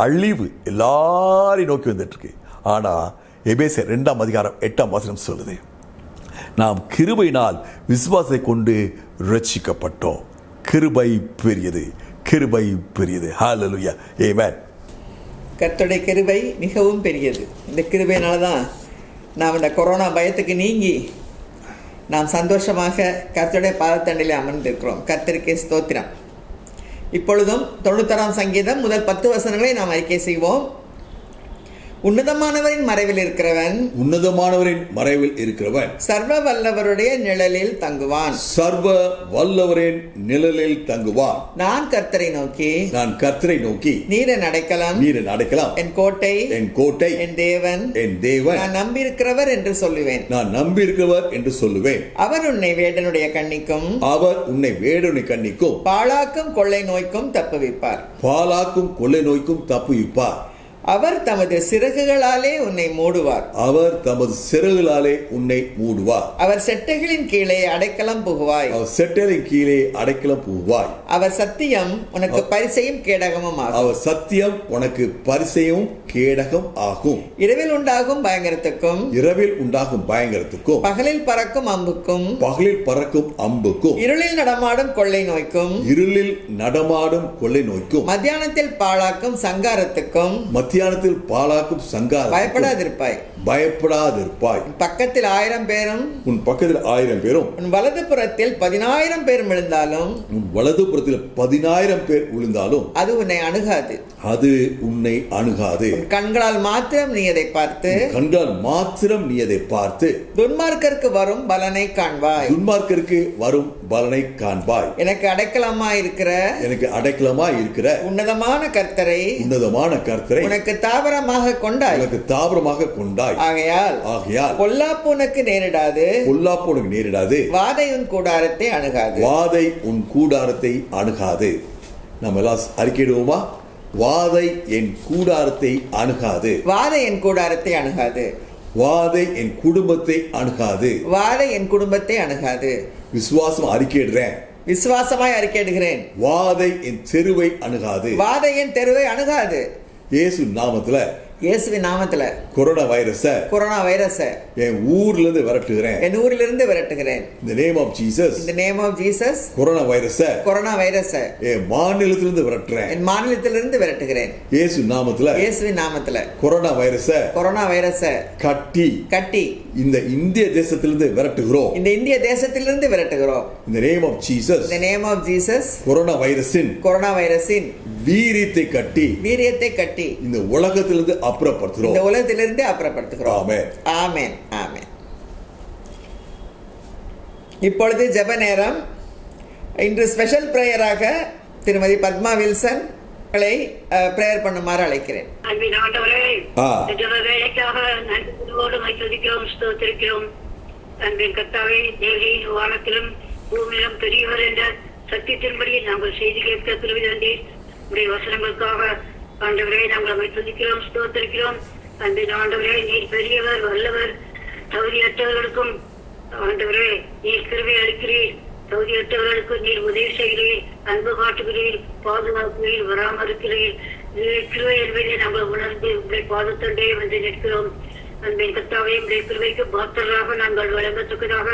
அழிவு எல்லாரையும் நோக்கி வந்துட்டு இருக்கு. ஆனா எபேசியர் 2ஆம் அதிகாரம் 8ஆம் வசனம் சொல்லுது, நாம் கிருபையினால் விசுவாசத்தை கொண்டு ரட்சிக்கப்பட்டோம். கிருபை பெரியது, கிருபை பெரியது. ஹல்லேலூயா, ஆமென். கர்த்தருடைய கிருபை மிகவும் பெரியது. இந்த கிருபையினால தான் நாம் இந்த கொரோனா பயத்துக்கு நீங்கி நாம் சந்தோஷமாக கர்த்தருடைய பாதத்தண்டிலே அமர்ந்திருக்கிறோம். கர்த்தருக்கே ஸ்தோத்திரம். இப்பொழுதும் 91ஆம் சங்கீதம் முதல் 10 வசனங்களை நாம் அறிக்கை செய்வோம். உன்னதமானவரின் மறைவில் இருக்கிறவன் உன்னதமானவரின் மறைவில் இருக்கிறவன் சர்வ வல்லவருடைய நிழலில் தங்குவான். சர்வ வல்லவரின் நிழலில் தங்குவான். நான் கர்த்தரை நோக்கி நான் கர்த்தரை நோக்கி நீர் என் அடைக்கலம், நீர் என் அடைக்கலம், என் கோட்டை, என் கோட்டை, என் தேவன், என் தேவன், நான் நம்பியிருக்கிறவர் என்று சொல்லுவேன். நான் நம்பியிருக்கிறவர் என்று சொல்லுவேன். அவர் உன்னை வேடனுடைய கண்ணிக்கும் அவர் உன்னை வேடனுடைய கண்ணிக்கும் பாழாக்கும் கொள்ளை நோய்க்கும் தப்புவிப்பார். பாலாக்கும் கொள்ளை நோய்க்கும் தப்புவிப்பார். அவர் தமது சிறகுகளாலே உன்னை மூடுவார். அவர் தமது சிறகுகளாலே உன்னை மூடுவார். அவர் செட்டைகளின் கீழே அடைக்கலம் புகுவாய். அவர் செட்டைகளின் கீழே அடைக்கலம் புகுவாய். அவர் சத்தியம் உனக்கு பரிசையும் கேடகமும் ஆகும். அவர் சத்தியம் உனக்கு பரிசையும் கேடகம் ஆகும். இரவில் உண்டாகும் பயங்கரத்துக்கும் இரவில் உண்டாகும் பயங்கரத்துக்கும் பகலில் பறக்கும் அம்புக்கும் பகலில் பறக்கும் அம்புக்கும் இருளில் நடமாடும் கொள்ளை நோய்க்கும் இருளில் நடமாடும் கொள்ளை நோய்க்கும் மத்தியானத்தில் பாழாக்கும் சங்காரத்துக்கும் மத்தியானத்தில் பாழாக்கும் சங்காரம் பயப்படாதிருப்பாய். பயப்படாதிருப்பாய். பக்கத்தில் 1000 பேரும் உன் பக்கத்தில் 1000 பேரும் உன் வலது புறத்தில் 10000 பேரும் விழுந்தாலும் உன் வலது புறத்தில் 10000 பேர் விழுந்தாலும் அது உன்னை அணுகாது. அது உன்னை அணுகாது. கண்களால் மாத்திரம் நீ அதை பார்த்து கண்களால் மாத்திரம் நீ அதை பார்த்து துன்மார்க்கருக்கு வரும் பலனை காண்பாய். துன்மார்க்கருக்கு வரும் பலனை காண்பாய். எனக்கு அடைக்கலமா இருக்கிற எனக்கு அடைக்கலமா இருக்கிற உன்னதமான கர்த்தரை உன்னதமான கர்த்தரை உனக்கு தாவரமாக கொண்டாய். உனக்கு தாபரமாக கொண்டாய். ஆகையால் பொல்லாப்பு உனக்கு நேரிடாது. பொல்லாப்பு உனக்கு நேரிடாது. வாதை உன் கூடாரத்தை அணுகாது. வாதை உன் கூடாரத்தை அணுகாது. நம்ம எல்லாம் அறிக்கையிடுவோமா? வாதை என் கூடாரத்தை அணுகாது. வாதை என் கூடாரத்தை அணுகாது. வாதை என் குடும்பத்தை அணுகாது. வாதை என் குடும்பத்தை அணுகாது. விசுவாசம் அறிக்கையிடுறேன். விசுவாசமாய் அறிக்கையிடுகிறேன். வாதை என் தெருவை அணுகாது. வாதை என் தெருவை அணுகாது. இயேசு நாமத்துல இயேசுவின் நாமத்துல கொரோனா வைரஸ என் ஊர்ல இருந்து விரட்டுகிறேன். என் ஊரிலிருந்து விரட்டுகிறேன். In the name of Jesus. In the name of Jesus. Corona வைரஸ என் மாநிலத்திலிருந்து விரட்டுறேன். என் மாநிலத்திலிருந்து விரட்டுகிறேன். இயேசுவின் நாமத்துல கொரோனா வைரஸ கட்டி இந்த இந்திய தேசத்திலிருந்து விரட்டுகிறோம். இந்த இந்திய தேசத்திலிருந்து விரட்டுகிறோம். In the name of Jesus. In the name of Jesus. Corona வைரஸின் வீரியத்தை கட்டி இந்த உலகத்திலிருந்து அப்புறப்படுத்துகிறோம். இந்த உலகத்திலிருந்து அப்புறப்படுத்துகிறோம். ஆமென். ஆமென். ஆமென். இப்பொழுது ஜெப நேரம். இன்று ஸ்பெஷல் பிரேயராக திருமதி பத்மா வில்சன் பிரேயர் பண்ணுமாறு அழைக்கிறேன். அன்பின் ஆண்டவரே, ஜெப வேலைக்காக நன்றியோடு துதிக்கிறோம், ஸ்தோத்திரிக்கிறோம். அன்பின் கர்த்தாவே, தேவரே, வானத்திலும் பூமியிலும் பெரியவர் என்ற சத்தியத்தின்படி நாங்கள் செய்தி கேட்க கிருபை தந்தீர். உடைய வசனங்களுக்காக ஆண்டவரே நாங்கள் துதிக்கிறோம், ஸ்தோத்திரிக்கிறோம். அன்பின் ஆண்டவரே, நீர் பெரியவர், வல்லவர். தகுதியற்றவர்களுக்கும் ஆண்டவரே நீர் கிருபை அளிக்கிறீர். தகுதியற்றவர்களுக்கு நீர் உதவி செய்கிறீர், அன்பு காட்டுகிறீர், பாதுகாக்கிறீர், பராமரிக்கிறீர். கிருபை என்பதை நாங்கள் உணர்ந்து உடைய பாதத்தண்டே வந்து நிற்கிறோம். அன்பின் கர்த்தாவே, உடைய கிருபைக்கு பாத்திரராக நாங்கள் வழங்கத்தக்கதாக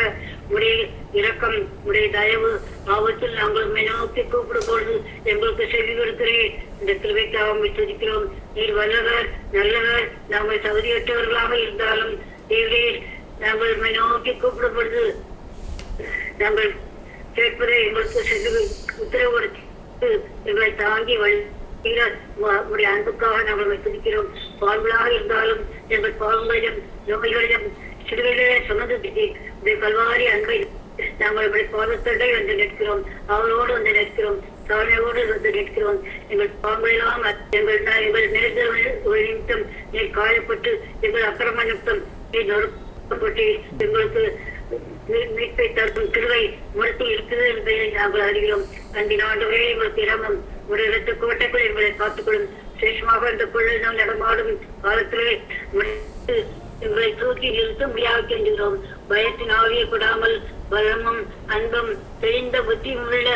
உடைய இரக்கம், உடைய தயவு ஆபத்தில் நாங்கள் நோக்கி கூப்பிடும் பொழுது எங்களுக்கு செவி கொடுக்கிறேன். இந்த கிருபைக்காக துதிக்கிறோம். நீர் வல்லவர், நல்லவர். நாங்கள் தகுதியற்றவர்களாக இருந்தாலும் தேவரே, நாங்கள் நோக்கி கூப்பிடும் பொழுது நாங்கள் கேட்பதை எங்களுக்கு செவி உத்தரவு கொடுத்து எங்களை தாங்கி உடைய அன்புக்காக நாங்கள் துதிக்கிறோம். பாவங்களாக இருந்தாலும் எங்கள் பாவங்களிடம் நோய்களிடம் சிறுவையிலே சுமந்து உடைய கல்வாரி அன்பை நாங்கள் உடைய பாதத்தண்டை வந்து நிற்கிறோம். அவரோடு வந்து நிற்கிறோம், தாழ்மையோடு வந்து நிற்கிறோம். எங்கள் பாவங்களெல்லாம் எங்கள் நிமித்தம் நீர் காயப்பட்டு, எங்கள் அக்கிரம நிமித்தம் நீர் நொறுக்கப்பட்டு எங்களுக்கு மீட்பை தரும் கிருபை மறுத்து இருக்குது என்பதை நாங்கள் அறிகிறோம். அன்பின் ஆண்டவரே, எங்களுக்கு இரமம் ஒரு இடத்து கோட்டைக்குள் எங்களை காத்துக்கொள்ளும். சேஷமாக இந்த கொள்ளையிடம் நடமாடும் காலத்திலே எங்களை தூக்கி நிறுத்த முடியாது கெஞ்சுகிறோம். பயத்தின் ஆவியை கொடாமல் பலமும் அன்பும் தெரிந்த புத்தி உள்ள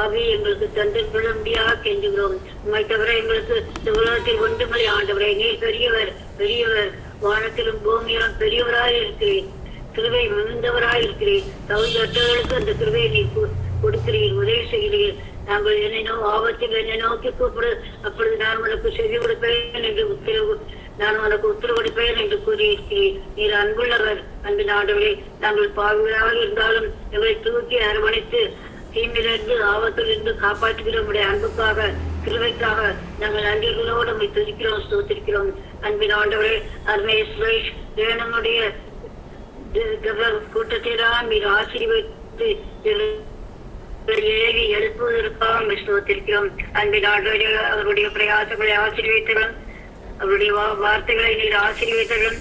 ஆவியை எங்களுக்கு தந்து கொள்ள முடியாது கெஞ்சுகிறோம். உண்மை தவிர எங்களுக்கு இந்த உலகத்தில் ஒன்றுமலை ஆண்டவரை, நீர் பெரியவர், பெரியவர். வானத்திலும் பூமியிலும் பெரியவராய் இருக்கிறேன், கிருபை மிகுந்தவராய் இருக்கிறேன். தகுதியற்றவர்களுக்கு அந்த கிருபையை நீ கொடுக்கிறீர், உதவி செய்கிறீர். நாங்கள் என்னோ ஆபத்தில் என்னை நோக்கி கூப்பிடு, அப்பொழுது நான் உனக்கு செவி கொடுப்பேன் என்று நான் உனக்கு உத்தரவு கொடுப்பேன் என்று கூறியிருக்கிறேன். நீர் அன்புள்ளவர். அன்பின் ஆண்டவரே, நாங்கள் பாவிகளாக இருந்தாலும் எங்களை தூக்கி அரவணைத்து தீமையிலிருந்து ஆபத்திலிருந்து காப்பாற்றுகிற உடைய அன்புக்காக, கிருபைக்காக நாங்கள் நன்றிகளோடு துதிக்கிறோம், ஸ்தோத்திரிக்கிறோம். அன்பின் ஆண்டவரே அருமை சுரேஷ் நம்முடைய கூட்டத்திலாம் மீது ஆசீர்வதித்து ஏகி எழுப்புவதற்காக ஸ்தோத்திரிக்கிறோம். அன்பின் ஆண்டவரே அவருடைய பிரயாசங்களை ஆசீர்வதித்தவன், அவருடைய வார்த்தைகளை நீர் ஆசீர்வதித்தவன்.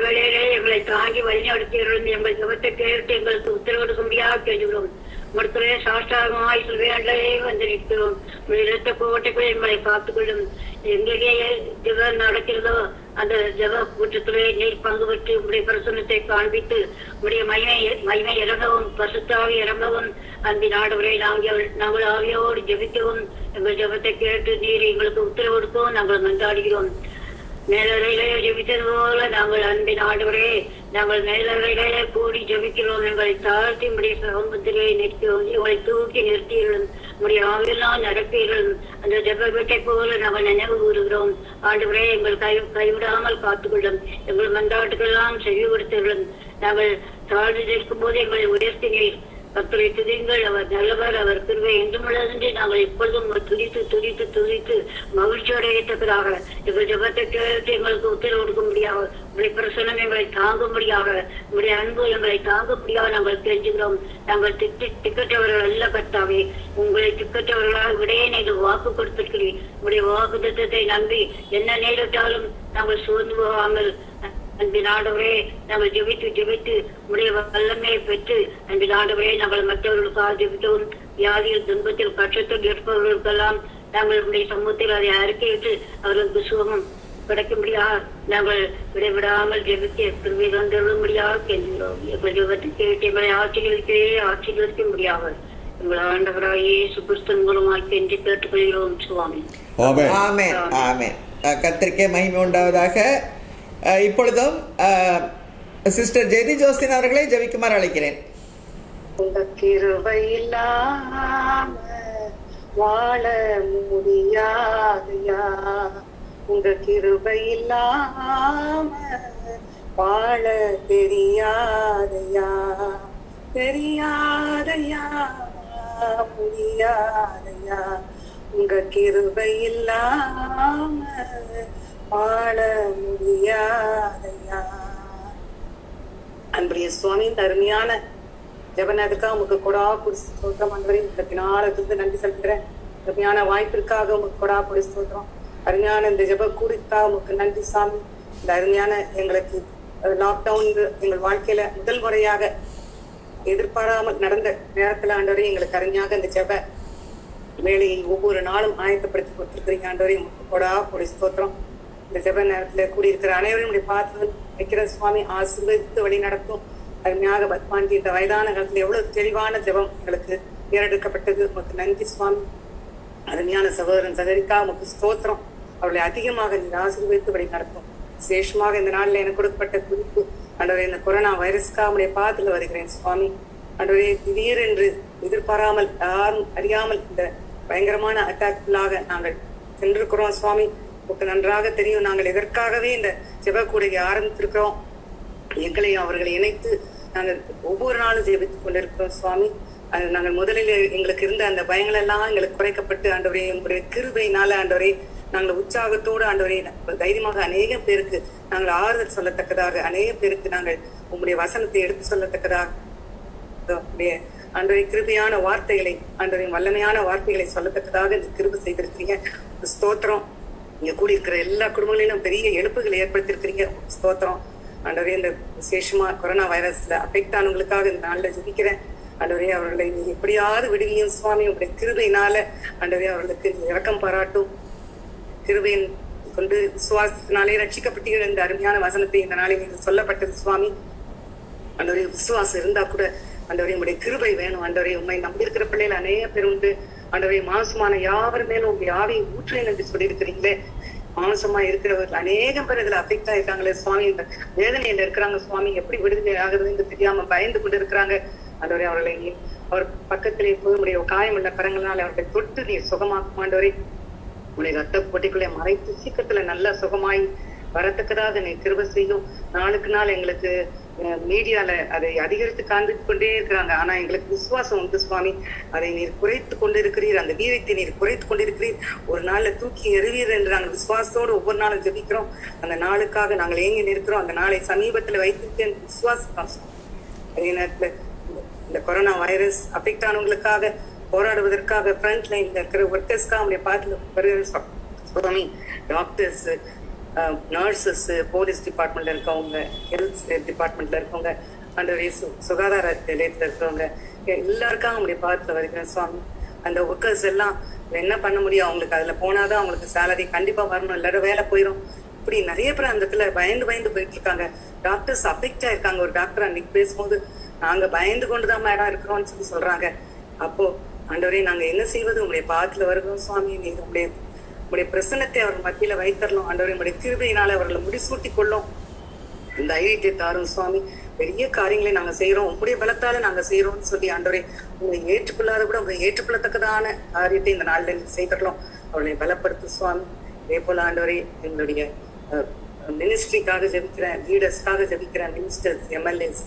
வேளையிலே எங்களை தாங்கி வழிநடத்தியவர்கள் எங்கள் ஜபத்தை கேட்டு எங்களுக்கு உத்தரவு கொடுக்க முடியாது கேட்கிறோம். மருத்துவரே சாஷ்டாகமாய் சொல்வேண்டே வந்து நிற்கிறோம். இரத்த கோட்டைக்குள் எங்களை காத்துக்கொள்ளும். எங்கே ஜபம் நடக்கிறதோ அந்த ஜப கூட்டத்திலே நீர் பங்கு பெற்று உடைய பிரசன்னத்தை காண்பித்து உடைய மகிமை இறங்கவும் பசுத்தாவி இறங்கவும் அன்பின் ஆண்டவரை நாங்கள் ஆவியோடு ஜபிக்கவும் எங்கள் ஜபத்தை கேட்டு நீர் எங்களுக்கு உத்தரவு கொடுக்கவும் நாங்கள் மன்றாடுகிறோம். மேலறையிலே ஜபித்தது போல நாங்கள் அன்பின் ஆண்டவரே நாங்கள் மேலறையிலே கூடி ஜபிக்கிறோம். எங்களை தாழ்த்தி உடைய சமூகத்திலே நிற்கிறோம். எங்களை தூக்கி நிறுத்தீர்களும் உடைய ஆவியெல்லாம் நடப்பீர்களும் அந்த ஜப வீட்டை போல நாங்கள் நினைவு கூறுகிறோம். ஆண்டவரே எங்கள் கைவிடாமல் காத்துக்கொள்ளும். எங்கள் மன்றாட்டுக்கெல்லாம் செவி கொடுத்தீர்களும். நாங்கள் தாழ்ந்து நிற்கும் போது எங்களை உயர்த்தினீர். கர்த்தரை துதியுங்கள், அவர் நல்லவர், அவர் கிருபை என்றும் உள்ளதென்று நாங்கள் எப்பொழுதும் துதித்து துதித்து துதித்து மகிழ்ச்சி அடையத்தக்கதாக எங்கள் ஜபத்தை கேட்டு எங்களுக்கு உத்தரவு கொடுக்கும்படியாக உடைய பிரசனம் எங்களை தாங்கும்படியாக உடைய அன்பு எங்களை தாங்கும்படியாக நாங்கள் தெரிஞ்சுக்கிறோம். நாங்கள் திக்கற்றவர்கள் அல்ல கர்த்தாவே, உங்களை திக்கற்றவர்களாக விடையே நீங்கள் வாக்கு கொடுத்திருக்கிறீர். உடைய வாக்கு திட்டத்தை நம்பி என்ன நேரிட்டாலும் நாங்கள் சோர்ந்து போகாமல் அன்பின் ஆண்டவரே நாங்கள் ஜெபித்து உடைய வல்லமையை பெற்று அன்பின் ஆண்டவரே நாங்கள் மற்றவர்களுக்காக ஜெபித்தோம். வியாதியில் துன்பத்தில் கஷ்டத்தில் இருப்பவர்களுக்கெல்லாம் நாங்கள் உடைய சமூகத்தில் அதை அறிக்கையிட்டு அவர்களுக்கு சுகமும் கிடைக்கும்படியாக நாங்கள் விடைவிடாமல் ஜெபிக்க திரும்பி வந்துள்ளபடியாக கெஞ்சுகிறோம். எங்கள் ஜெபத்தை கேட்டு எங்களை ஆசீர்வதிக்க முடியாது எங்கள் ஆண்டவராக இயேசு கிறிஸ்துவின் மூலமாக கெஞ்சி கேட்டுக்கொள்கிறோம் சுவாமி. ஆமென் ஆமென். கர்த்தருக்கே மகிமை உண்டாவதாக. இப்பொழுதும் சிஸ்டர் ஜெரி ஜோஸ்தின் அவர்களை ஜெபிக்குமாறு அழைக்கிறேன். உங்க கிருபை இல்லாம வாழ முடியாதையா, உங்க கிருபை இல்லாம வாழ தெரியாதையா, தெரியாதையா முடியாதையா, உங்க கிருபை இல்லாம வாழ முடியாதையா. அன்புடைய சுவாமி, அருமையான ஜெபனதுக்காக உமக்கு கொடா கொடி ஸ்தோத்திரம். அன்பரே உங்களுக்கு நன்றி செலுத்துகிறேன். அருமையான வாய்ப்பிற்காக உமக்கு கொடா கொடி ஸ்தோத்திரம். அருமையான இந்த ஜெப கூடிக்காக உமக்கு நன்றி சாமி. இந்த அருமையான எங்களுக்கு லாக்டவுன் எங்கள் வாழ்க்கையில முதல் முறையாக எதிர்பாராமல் நடந்த நேரத்துல ஆண்டவரே எங்களுக்கு அருமையாக இந்த ஜெப வேலையை ஒவ்வொரு நாளும் ஆயத்தப்படுத்தி கொடுத்திருக்கிறீங்க. ஆண்டவரே உமக்கு கொடா கொடி ஸ்தோத்திரம். இந்த ஜெப நேரத்துல கூடியிருக்கிற அனைவரும் பார்த்து வைக்கிற சுவாமி ஆசீர்வதித்து வழி நடத்தும். அருமையாக பத்மாண்டி இந்த வயதான காலத்துல எவ்வளவு தெளிவான ஜெபம் எங்களுக்கு ஏறெடுக்கப்பட்டது. உமக்கு நன்றி சுவாமி. அருமையான சகோதரன் சகரிக்கா உமக்கு ஸ்தோத்திரம். அவர்களை அதிகமாக நீங்க ஆசீர்வதித்து வழி நடத்தும். விசேஷமாக இந்த நாள்ல எனக்கு கொடுக்கப்பட்ட குறிப்பு ஆண்டவரே, இந்த கொரோனா வைரஸ்க்காக உடைய பாத்துல வருகிறேன் சுவாமி. ஆண்டவரே, திடீரென்று எதிர்பாராமல் யாரும் அறியாமல் இந்த பயங்கரமான அட்டாக்குள்ளாக நாங்கள் சென்றிருக்கிறோம் சுவாமி. உங்களுக்கு நன்றாக தெரியும் நாங்கள் எதற்காகவே இந்த ஜெப கூடையை ஆரம்பித்திருக்கிறோம். எங்களையும் அவர்களை இணைத்து நாங்கள் ஒவ்வொரு நாளும் ஜெபித்துக் கொண்டிருக்கிறோம் சுவாமி. நாங்கள் முதலில் எங்களுக்கு இருந்த அந்த பயங்கள் எல்லாம் எங்களுக்கு குறைக்கப்பட்டு ஆண்டவரே உங்களுடைய கிருபையினால ஆண்டவரே நாங்கள் உற்சாகத்தோடு ஆண்டவரே தைரியமாக அநேக பேருக்கு நாங்கள் ஆறுதல் சொல்லத்தக்கதாக, அநேக பேருக்கு நாங்கள் உங்களுடைய வசனத்தை எடுத்து சொல்லத்தக்கதாக ஆண்டவரே கிருபையான வார்த்தைகளை ஆண்டவரே வல்லமையான வார்த்தைகளை சொல்லத்தக்கதாக இந்த கிருபை செய்திருக்கிறீங்க. ஸ்தோத்திரம். இங்க கூடியிருக்கிற எல்லா குடும்பங்களிலும் பெரிய எழுப்புகளை ஏற்படுத்திருக்கிறீங்க. ஸ்தோத்திரம். ஆண்டவரே, இந்த விசேஷமா கொரோனா வைரஸ்ல அஃபெக்ட் ஆனவங்களுக்காக இந்த நாள்ல ஜெபிக்கிறேன். ஆண்டவரே, அவர்களை நீங்க எப்படியாவது விடுவியும் சுவாமி. உங்களுடைய கிருபையினால ஆண்டவரே அவர்களுக்கு இரக்கம் பாராட்டும். கிருபையின் கொண்டு விசுவாசத்தினாலே ரட்சிக்கப்பட்டீர்கள் என்ற அருமையான வசனத்தை இந்த நாளில் நீங்கள் சொல்லப்பட்டது சுவாமி. ஆண்டவரே, விசுவாசம் இருந்தா கூட ஆண்டவரே உங்களுடைய கிருபை வேணும். ஆண்டவரே, உண்மை நம்பியிருக்கிற பிள்ளைகள் அநேக பேர் உண்டு. ஆண்டவரே, மாசமான யாவர் மேலும் உங்களுடைய ஆவியை ஊற்றேன் என்று சொல்லியிருக்கிறீங்களே. மானசமா இருக்கிறவர்கள் அநேகம் பேர் இதுல அஃபெக்ட் ஆயிருக்காங்களே சுவாமி. இந்த வேதனையில இருக்கிறாங்க சுவாமி. எப்படி விடுதலை ஆகுதுன்னு தெரியாம பயந்து கொண்டு இருக்கிறாங்க. ஆண்டவரே, அவர்களை அவர் பக்கத்திலே போய் உடைய காயம் உள்ள கரங்களால் அவர்களை தொட்டு நீர் சுகமாக்கும். ஆண்டவரே, உடைய ரத்த போட்டிக்குள்ளே மறைத்து சீக்கிரத்துல நல்லா சுகமாய் வரத்தக்கதாக நீ கிருபை செய்யும். நாளுக்கு நாள் எங்களுக்கு மீடியால அதை அதிகரித்து காண்பித்து கொண்டே இருக்கிறாங்க. ஆனா எங்களுக்கு விசுவாசம் உண்டு சுவாமி. அதை நீர் குறைத்து கொண்டிருக்கிறீர், அந்த வீரத்தை நீர் குறைத்து கொண்டிருக்கிறீர். ஒரு நாள்ல தூக்கி எறிவீர் என்று நாங்கள் விசுவாசத்தோடு ஒவ்வொரு நாளும் ஜெபிக்கிறோம். அந்த நாளுக்காக நாங்கள் ஏங்கி நிற்கிறோம். அந்த நாளை சமீபத்துல வைத்திருக்கேன் விசுவாசம். அதே நேரத்துல இந்த கொரோனா வைரஸ் அஃபெக்ட் ஆனவங்களுக்காக போராடுவதற்காக ஃப்ரண்ட் லைன்ல இருக்கிற ஒர்க்கர்ஸ்க்காக அவங்களுடைய பார்த்து சுவாமி, டாக்டர்ஸ், நர்சஸ், போலீஸ் டிபார்ட்மெண்ட்ல இருக்கவங்க, ஹெல்த் டிபார்ட்மெண்ட்ல இருக்கவங்க, அந்த சுகாதார நிலையத்துல இருக்கவங்க எல்லாருக்கும் அவங்களுடைய பார்த்துல வருகிறேன் சுவாமி. அந்த ஒர்க்கர்ஸ் எல்லாம் என்ன பண்ண முடியும், அவங்களுக்கு அதுல போனாதான் அவங்களுக்கு சேலரி கண்டிப்பா வரணும், இல்லாத வேலை போயிடும். இப்படி நிறைய பேர் அந்த இடத்துல பயந்து போயிட்டு இருக்காங்க. டாக்டர்ஸ் அஃபெக்ட் ஆயிருக்காங்க. ஒரு டாக்டர் அன்னைக்கு பேசும்போது நாங்க பயந்து கொண்டுதான் மேடம் இருக்கிறோம்னு சொல்லி சொல்றாங்க. அப்போ ஆண்டவரே நாங்க என்ன செய்வது, உங்களுடைய பாத்துல வருகிறோம் சுவாமி. நீங்க உங்களுடைய பிரசன்னத்தை அவர் மத்தியில வைத்தரணும் ஆண்டவரே. உங்களுடைய கிருபையினால அவர்களை முடிசூட்டி கொள்ளும். இந்த தைரியத்தை தாரும் சுவாமி. பெரிய காரியங்களை நாங்க செய்யறோம், உங்களுடைய பலத்தால நாங்க செய்யறோம்னு சொல்லி ஆண்டவரே உங்களை ஏற்றுக்கொள்ளாத கூட உங்களை ஏற்றுக்கொள்ளத்தக்கதான காரியத்தை இந்த நாள்ல செய்தரலாம். அவர்களை பலப்படுத்து சுவாமி. இதே போல ஆண்டவரே எங்களுடைய மினிஸ்ட்ரிக்காக ஜெபிக்கிறேன், லீடர்ஸ்க்காக ஜெபிக்கிறேன், ministers, MLAs,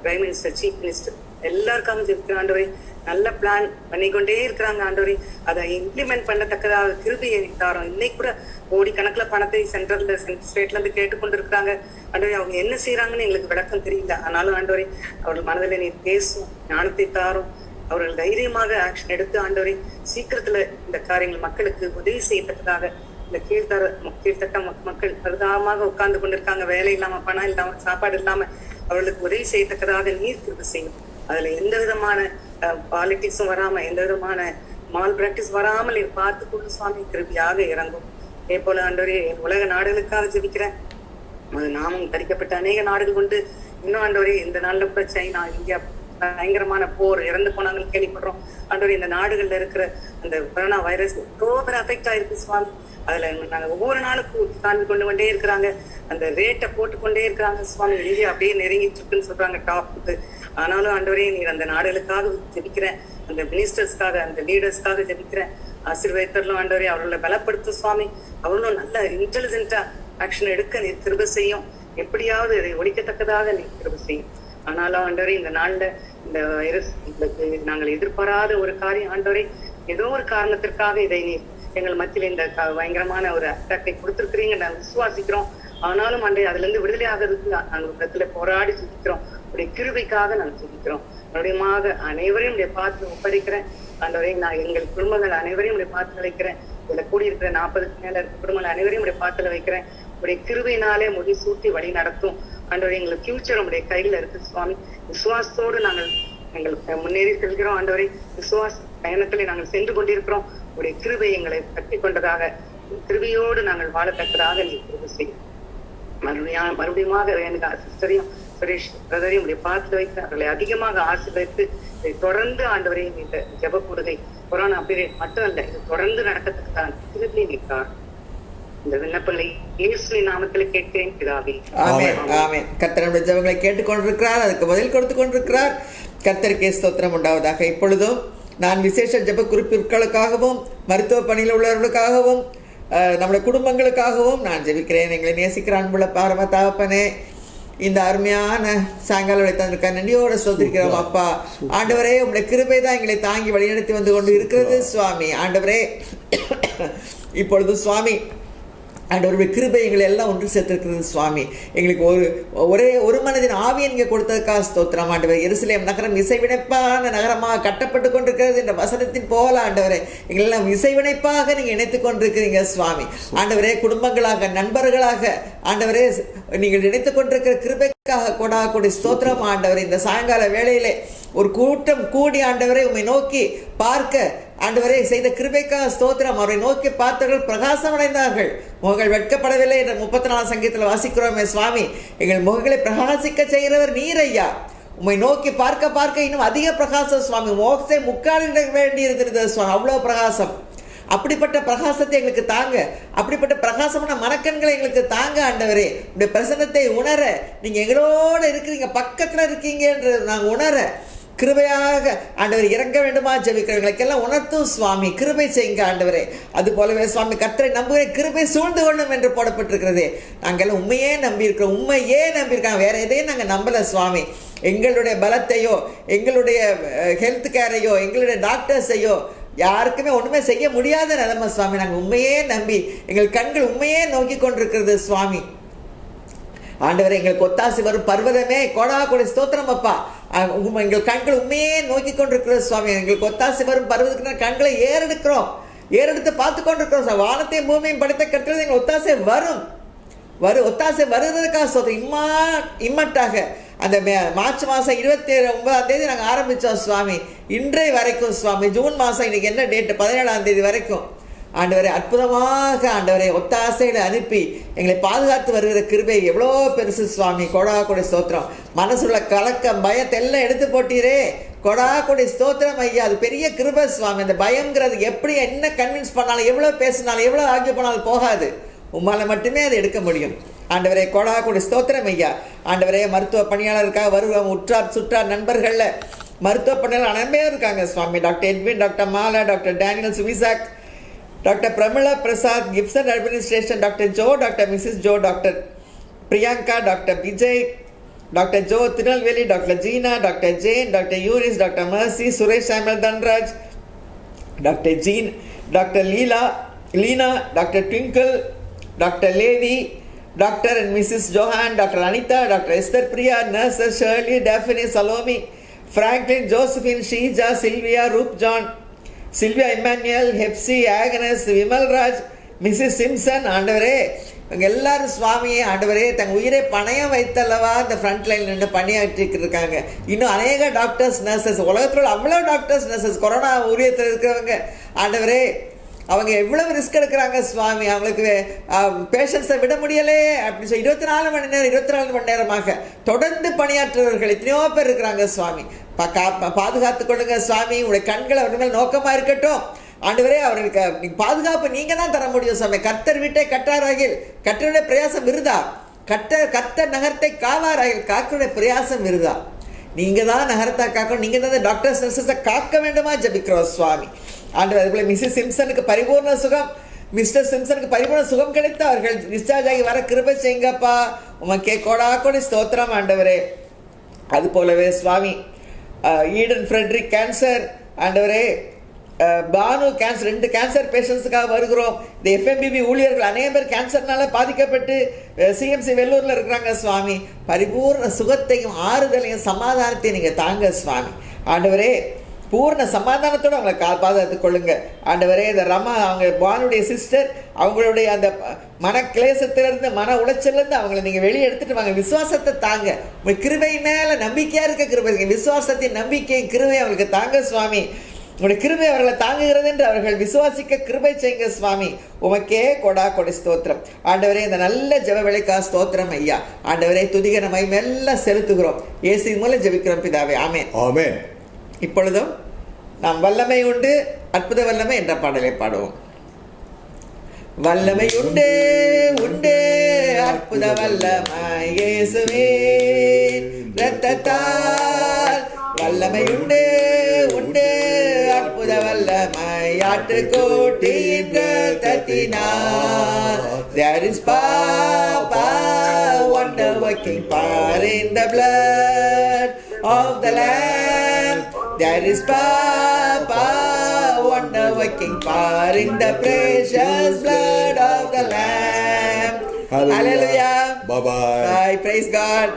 prime minister, chief minister எல்லாருக்காக ஜெபிக்கிறேன் ஆண்டவரே. நல்ல பிளான் பண்ணிக்கொண்டே இருக்கிறாங்க ஆண்டவரே. அதை இம்ப்ளிமெண்ட் பண்ணத்தக்கதாக கிருபையை தாரோம். இன்னைக்கு கூட கோடிக்கணக்குல பணத்தை சென்ட்ரல்ல ஸ்டேட்ல இருந்து கேட்டுக்கொண்டு இருக்கிறாங்க ஆண்டவரே. அவங்க என்ன செய்யறாங்கன்னு எங்களுக்கு விளக்கம் தெரியல. ஆனாலும் ஆண்டவரே அவர்கள் மனதில் நீர் பேசும், ஞானத்தை தாரும். அவர்கள் தைரியமாக ஆக்ஷன் எடுத்து ஆண்டவரே சீக்கிரத்துல இந்த காரியங்கள் மக்களுக்கு உதவி செய்யத்தக்கதாக இந்த கீழ்த்தட்ட மக்கள் பரிதாபமாக உட்கார்ந்து கொண்டிருக்காங்க. வேலை இல்லாம, பணம் இல்லாம, சாப்பாடு இல்லாம அவர்களுக்கு உதவி செய்யத்தக்கதாக நீர் கிருபை செய்யும். அதுல எந்த விதமான பாலிடிக்ஸும் வராம, எந்த விதமான மால் பிராக்டிஸ் வராமல் பார்த்து கொண்டு சுவாமி கிருபியாக இறங்கும். அதே போல ஆண்டவரே உலக நாடுகளுக்காக ஜெபிக்கிறேன். அது நாமும் தரிக்கப்பட்ட அநேக நாடுகள் உண்டு. இன்னும் ஆண்டவரே இந்த நாள்ல கூட சைனா, இந்தியா பயங்கரமான போர், இறந்து போனாங்கன்னு கேள்விப்படுறோம் ஆண்டவரே. இந்த நாடுகள்ல இருக்கிற அந்த கொரோனா வைரஸ் ரொம்ப அஃபெக்ட் ஆயிருக்கு சுவாமி. அதுல நாங்க ஒவ்வொரு நாளுக்கும் தாண்டி கொண்டே இருக்கிறாங்க. அந்த ரேட்டை போட்டுக்கொண்டே இருக்கிறாங்க சுவாமி. இந்தியா அப்படியே நெருங்கிட்டு இருக்குன்னு சொல்றாங்க டாப்புக்கு. ஆனாலும் ஆண்டவரே நீர் அந்த நாடுகளுக்காக ஜெபிக்கிறேன், அந்த மினிஸ்டர்ஸ்க்காக, அந்த லீடர்ஸ்க்காக ஜெபிக்கிறேன். ஆசீர்வாதத்தரலாம் ஆண்டவரே. அவர்களை பலப்படுத்தும் சுவாமி. அவர்களும் நல்ல இன்டெலிஜென்ட்டா ஆக்ஷன் எடுக்க நீர் கிருபை செய்யும். எப்படியாவது இதை ஒழிக்கத்தக்கதாக நீர் கிருபை செய்யும். ஆனாலும் ஆண்டவரே இந்த நாள்ல இந்த வைரஸ் நாங்கள் எதிர்பாராத ஒரு காரியம் ஆண்டவரே. ஏதோ ஒரு காரணத்திற்காக இதை நீர் எங்கள் மத்தியில இந்த பயங்கரமான ஒரு அட்டாக்கை கொடுத்திருக்கிறீங்க, நாங்கள் விசுவாசிக்கிறோம். ஆனாலும் அன்றைய அதுல இருந்து விடுதலை ஆகிறதுக்கு நாங்கள் இடத்துல போராடி சிந்திக்கிறோம். உடைய கிருபைக்காக நாங்கள் சிந்திக்கிறோம். மறுபடியும் அனைவரையும் உடைய பார்த்து ஒப்படைக்கிறேன் ஆண்டவரே. நான் எங்கள் குடும்பங்கள் அனைவரையும் உடைய பார்த்துல வைக்கிறேன். இதுல கூடியிருக்கிற 40க்கு மேல இருக்க குடும்பங்கள் அனைவரையும் உடைய பார்த்துல வைக்கிறேன். உடைய கிருபையினாலே முடி சூட்டி வழி நடத்தும் ஆண்டவரே. எங்களுக்கு ஃபியூச்சர் உடைய கையில இருக்கு சுவாமி. விசுவாசத்தோடு நாங்கள் முன்னேறி செல்கிறோம் ஆண்டவரே. விசுவாச பயணத்திலே நாங்கள் சென்று கொண்டிருக்கிறோம். உடைய கிருபை எங்களை கட்டி கொண்டதாக, கிருபையோடு நாங்கள் வாழத்தக்கதாக நீ கிருபை செய்யும். மறுபடியும் எனக்கு சிஸ்டரையும் சுரேஷ் பிரதரையும் உடைய பார்த்து வைத்து அவர்களை அதிகமாக ஆசீர்வதித்து இதை தொடர்ந்து ஆண்டவரே இந்த ஜெப கூடுகை கொரோனா பீரியட் மட்டும் அல்ல, இது தொடர்ந்து நடக்கத்தக்கதான் கிருபை நிற்கார். இந்த விண்ணப்பங்களை இயேசுவின் நாமத்தில் கேட்கிறேன் பிதாவே. ஆமென், ஆமென். கர்த்தர் நம்முடைய ஜெபங்களை கேட்டுக்கொண்டிருக்கிறார், அதுக்கு பதில் கொடுத்து கொண்டிருக்கிறார். கர்த்தருக்கே ஸ்தோத்திரம் உண்டாவதாக. இப்பொழுதும் நான் விசேஷ ஜெப குறிப்புகளுக்காகவும், மருத்துவ பணியில் உள்ளவர்களுக்காகவும், நம்முடைய குடும்பங்களுக்காகவும் நான் ஜெபிக்கிறேன். எங்களை நேசிக்கிற அன்புள்ள பரம தகப்பனே, இந்த அருமையான சாயங்காலம் தந்திருக்க நன்றியோடு ஸ்தோத்திரிக்கிறோம் அப்பா. ஆண்டவரே உங்களுடைய கிருபை தான் எங்களை தாங்கி வழிநடத்தி வந்து கொண்டு இருக்கிறது சுவாமி. ஆண்டவரே இப்பொழுது சுவாமி ஆண்டவருடைய கிருபை எங்களை எல்லாம் ஒன்று சேர்த்திருக்கிறது சுவாமி. எங்களுக்கு ஒரு மனதின் ஆவியை நீங்கள் கொடுத்ததுக்காக ஸ்தோத்திரம் ஆண்டவர். எருசலேம் நகரம் இசைவினைப்பான நகரமாக கட்டப்பட்டு கொண்டிருக்கிறது என்ற வசனத்தின் போல ஆண்டவரே எங்களெல்லாம் இசைவினைப்பாக நீங்கள் இணைத்து கொண்டிருக்கிறீங்க சுவாமி. ஆண்டவரே குடும்பங்களாக, நண்பர்களாக ஆண்டவரே நீங்கள் இணைத்து கொண்டிருக்கிற கிருபைக்காக கொடாக்கூடிய ஸ்தோத்திரம் ஆண்டவரே. இந்த சாயங்கால வேளையிலே ஒரு கூட்டம் கூடி ஆண்டவரை உம்மை நோக்கி பார்க்க ஆண்டவரே செய்த கிருபைக்காக ஸ்தோத்திரம். அவரை நோக்கி பார்த்தவர்கள் பிரகாசம் அடைந்தார்கள், முகங்கள் வெட்கப்படவில்லை என்ற 34 சங்கீதத்தில் வாசிக்கிறோமே சுவாமி. எங்கள் முகங்களை பிரகாசிக்க செய்கிறவர் நீர் ஐயா. உம்மை நோக்கி பார்க்க பார்க்க இன்னும் அதிக பிரகாசம் சுவாமி. மோகத்தை முக்காலிட வேண்டி இருக்கிறது சுவாமி. அவ்வளோ பிரகாசம். அப்படிப்பட்ட பிரகாசத்தை எங்களுக்கு தாங்க, அப்படிப்பட்ட பிரகாசமான மனக்கண்களை எங்களுக்கு தாங்க ஆண்டவரே. உடைய பிரசன்னத்தை உணர, நீங்கள் எங்களோடு இருக்கிறீங்க, பக்கத்தில் இருக்கீங்க என்று நாங்கள் உணர கிருபையாக ஆண்டவர் இறங்க வேண்டுமா ஜெபிக்கிறவங்களுக்கெல்லாம் உணர்த்தும் சுவாமி. கிருபை செய்யுங்க ஆண்டவரே. அது போலவே சுவாமி கர்த்தரை நம்புகிறேன், கிருபை சூழ்ந்து கொள்ளும் என்று போடப்பட்டிருக்கிறது. நாங்கள் உண்மையே நம்பியிருக்கிறோம், உண்மையே நம்பியிருக்காங்க, வேற எதையும் நாங்கள் நம்பலை சுவாமி. எங்களுடைய பலத்தையோ எங்களுடைய ஹெல்த் கேரையோ எங்களுடைய டாக்டர்ஸையோ யாருக்குமே ஒன்றுமே செய்ய முடியாத நிலைமை சுவாமி. நாங்கள் உண்மையே நம்பி எங்கள் கண்கள் உண்மையே நோக்கி கொண்டிருக்கிறது சுவாமி. ஆண்டவரை எங்களுக்கு ஒத்தாசி வரும் பர்வதமே கோடா கொடி ஸ்தோத்திரம் அப்பா. எங்கள் கண்கள் உண்மையே நோக்கி கொண்டிருக்கிறது சுவாமி. எங்களுக்கு ஒத்தாசி வரும் பர்வதற்கு கண்களை ஏறெடுத்து பார்த்து கொண்டிருக்கிறோம். வானத்தையும் பூமியும் படைத்த கட்டுறது எங்கள் ஒத்தாசை ஒத்தாசை வருகிறதுக்காக ஸ்தோத்திரம். இம்மட்டாக அந்த மார்ச் மாதம் 29 நாங்கள் ஆரம்பித்தோம் சுவாமி. இன்றைய வரைக்கும் சுவாமி, ஜூன் மாதம் இன்னைக்கு என்ன டேட்டு, 17 வரைக்கும் ஆண்டவரை அற்புதமாக ஆண்டவரை ஒத்தாசைகளை அனுப்பி எங்களை பாதுகாத்து வருகிற கிருபை எவ்வளோ பெருசு சுவாமி. கொடா கொடி ஸ்தோத்திரம். மனசுள்ள கலக்கம் பயத்தை எல்லாம் எடுத்து போட்டீரே, கொடா கொடி ஸ்தோத்திரம் ஐயா. அது பெரிய கிருபை சுவாமி. அந்த பயங்கிறது எப்படி என்ன கன்வின்ஸ் பண்ணாலும் எவ்வளோ பேசினாலும் எவ்வளோ ஆகிய போனாலும் போகாது. உம்மால் மட்டுமே அதை எடுக்க முடியும் ஆண்டவரே. கொடா கொடி ஸ்தோத்திரம் ஐயா. ஆண்டவரே மருத்துவ பணியாளருக்காக வருவோம், உற்றார் சுற்றார் நண்பர்களில் மருத்துவ பணியாளர் அனைவரும் இருக்காங்க சுவாமி. Doctor Edwin, doctor Mala, doctor Daniel Suvisak, doctor Pramila Prasad, Gibson administration, doctor Joe, doctor missus Joe, doctor Priyanka, doctor Vijay, doctor Joe Tirunelveli, doctor Jeena, doctor Jain, doctor Uris, doctor Mercy, Suresh சாமுel Dhanraj, doctor Jean, doctor Leena, doctor Twinkle, doctor Levi, doctor and missus Johan, doctor Anitha, doctor Esther Priya, nurses Shirley, Daphne, Salome, Franklin, Josephine, Sheeja, Sylvia, Roop John, Sylvia, Emmanuel, Hepsi, ஆகனஸ், Vimalraj, Mrs Simpson. ஆண்டவரே இவங்க எல்லாரும் சுவாமியே ஆண்டவரே தங்கள் உயிரை பணையம் வைத்தல்லவா இந்த front லைனில் நின்று பணியாற்றிட்டு இருக்காங்க. இன்னும் அநேக டாக்டர்ஸ் நர்சஸ், உலகத்தில் அவ்வளோ டாக்டர்ஸ் நர்சஸ் கொரோனா ஊழியத்தில் இருக்கிறவங்க ஆண்டவரே அவங்க எவ்வளவு ரிஸ்க் எடுக்கிறாங்க சுவாமி. அவங்களுக்கு பேஷண்ட்ஸை விட முடியலே அப்படின்னு சொல்லி 24 மணி நேரமாக தொடர்ந்து பணியாற்றுவர்கள் எத்தனையோ பேர் இருக்கிறாங்க சுவாமி. பாதுகாத்து கொள்ளுங்க சுவாமி. உங்களுடைய கண்கள் அவர்கள் மேல் நோக்கமாக இருக்கட்டும் ஆண்டவரே. அவர்களுக்கு பாதுகாப்பு நீங்கள் தான் தர முடியும் சுவாமி. கர்த்தர் வீட்டை கட்டாராகில் கர்த்தருடைய பிரயாசம் விருதா, கர்த்தர் நகரத்தை காவாராகில் காக்கருடைய பிரயாசம் விருதா. நீங்கள் தான் நகரத்தை காக்கணும், நீங்கள் தான் டாக்டர்ஸ் நர்சஸை காக்க வேண்டுமா ஜபிக்கிறோம் சுவாமி. ஆண்டவர் அதுபோல மிஸ்ஸஸ் சிம்சனுக்கு பரிபூர்ண சுகம், மிஸ்டர் சிம்சனுக்கு பரிபூர்ண சுகம் கிடைத்து அவர்கள் டிஸ்சார்ஜ் ஆகி வர கிருபை செய்யுங்கப்பா. உமக்கே கோடா கோடி ஸ்தோத்திரம் ஆண்டவரே. அது போலவே சுவாமி ஈடன் ஃப்ரெட்ரிக் கேன்சர் ஆண்டவரே, பானு கேன்சர், 2 கேன்சர் பேஷண்ட்ஸுக்காக வருகிறோம். இந்த எஃப்எம்பிபி ஊழியர்கள் அநேக பேர் கேன்சர்னால பாதிக்கப்பட்டு சிஎம்சி வெள்ளூரில் இருக்கிறாங்க சுவாமி. பரிபூர்ண சுகத்தையும் ஆறுதலையும் சமாதானத்தையும் நீங்கள் தாங்க சுவாமி. ஆண்டவரே பூர்ண சமாதானத்தோடு அவங்களை பாதுகாத்துக் கொள்ளுங்க ஆண்டவரே. இந்த ரமா அவங்க பானுடைய சிஸ்டர், அவங்களுடைய அந்த மன கிளேசத்திலிருந்து மன உளைச்சலிருந்து அவங்களை நீங்கள் வெளியே எடுத்துட்டு வாங்க. விசுவாசத்தை தாங்க. உங்கள் கிருபை மேலே நம்பிக்கையாக இருக்க கிருபை, விசுவாசத்தின் நம்பிக்கை கிருபை அவங்களுக்கு தாங்க சுவாமி. உங்களுடைய கிருபை அவர்களை தாங்குகிறது என்று அவர்கள் விசுவாசிக்க கிருபை செய்யுங்க சுவாமி. உமக்கே கொடா கொடி ஸ்தோத்திரம் ஆண்டவரே. இந்த நல்ல ஜெப வேளைக்காக ஸ்தோத்திரம் ஐயா. ஆண்டவரே துதிகர மகிமை எல்லாம் செலுத்துகிறோம். இயேசுவின் மூலம் ஜெபிக்கிறோம் பிதாவே, ஆமென் ஆமென். இப்பொழுதும் நாம் வல்லமை உண்டு அற்புத வல்லமை என்ற பாடலை பாடுவோம். வல்லமை உண்டு உண்டு அற்புத வல்லமை இயேசுவே இரத்தத்தால். வல்லமை உண்டு உண்டு அற்புத வல்லமை ஆட்டுக்குட்டியின் இரத்தத்தினால். There is power, wonder working power in the blood of the Lamb. There is power, wonder working power in the precious blood of the Lamb. Hallelujah. Bye bye. Bye. Praise God.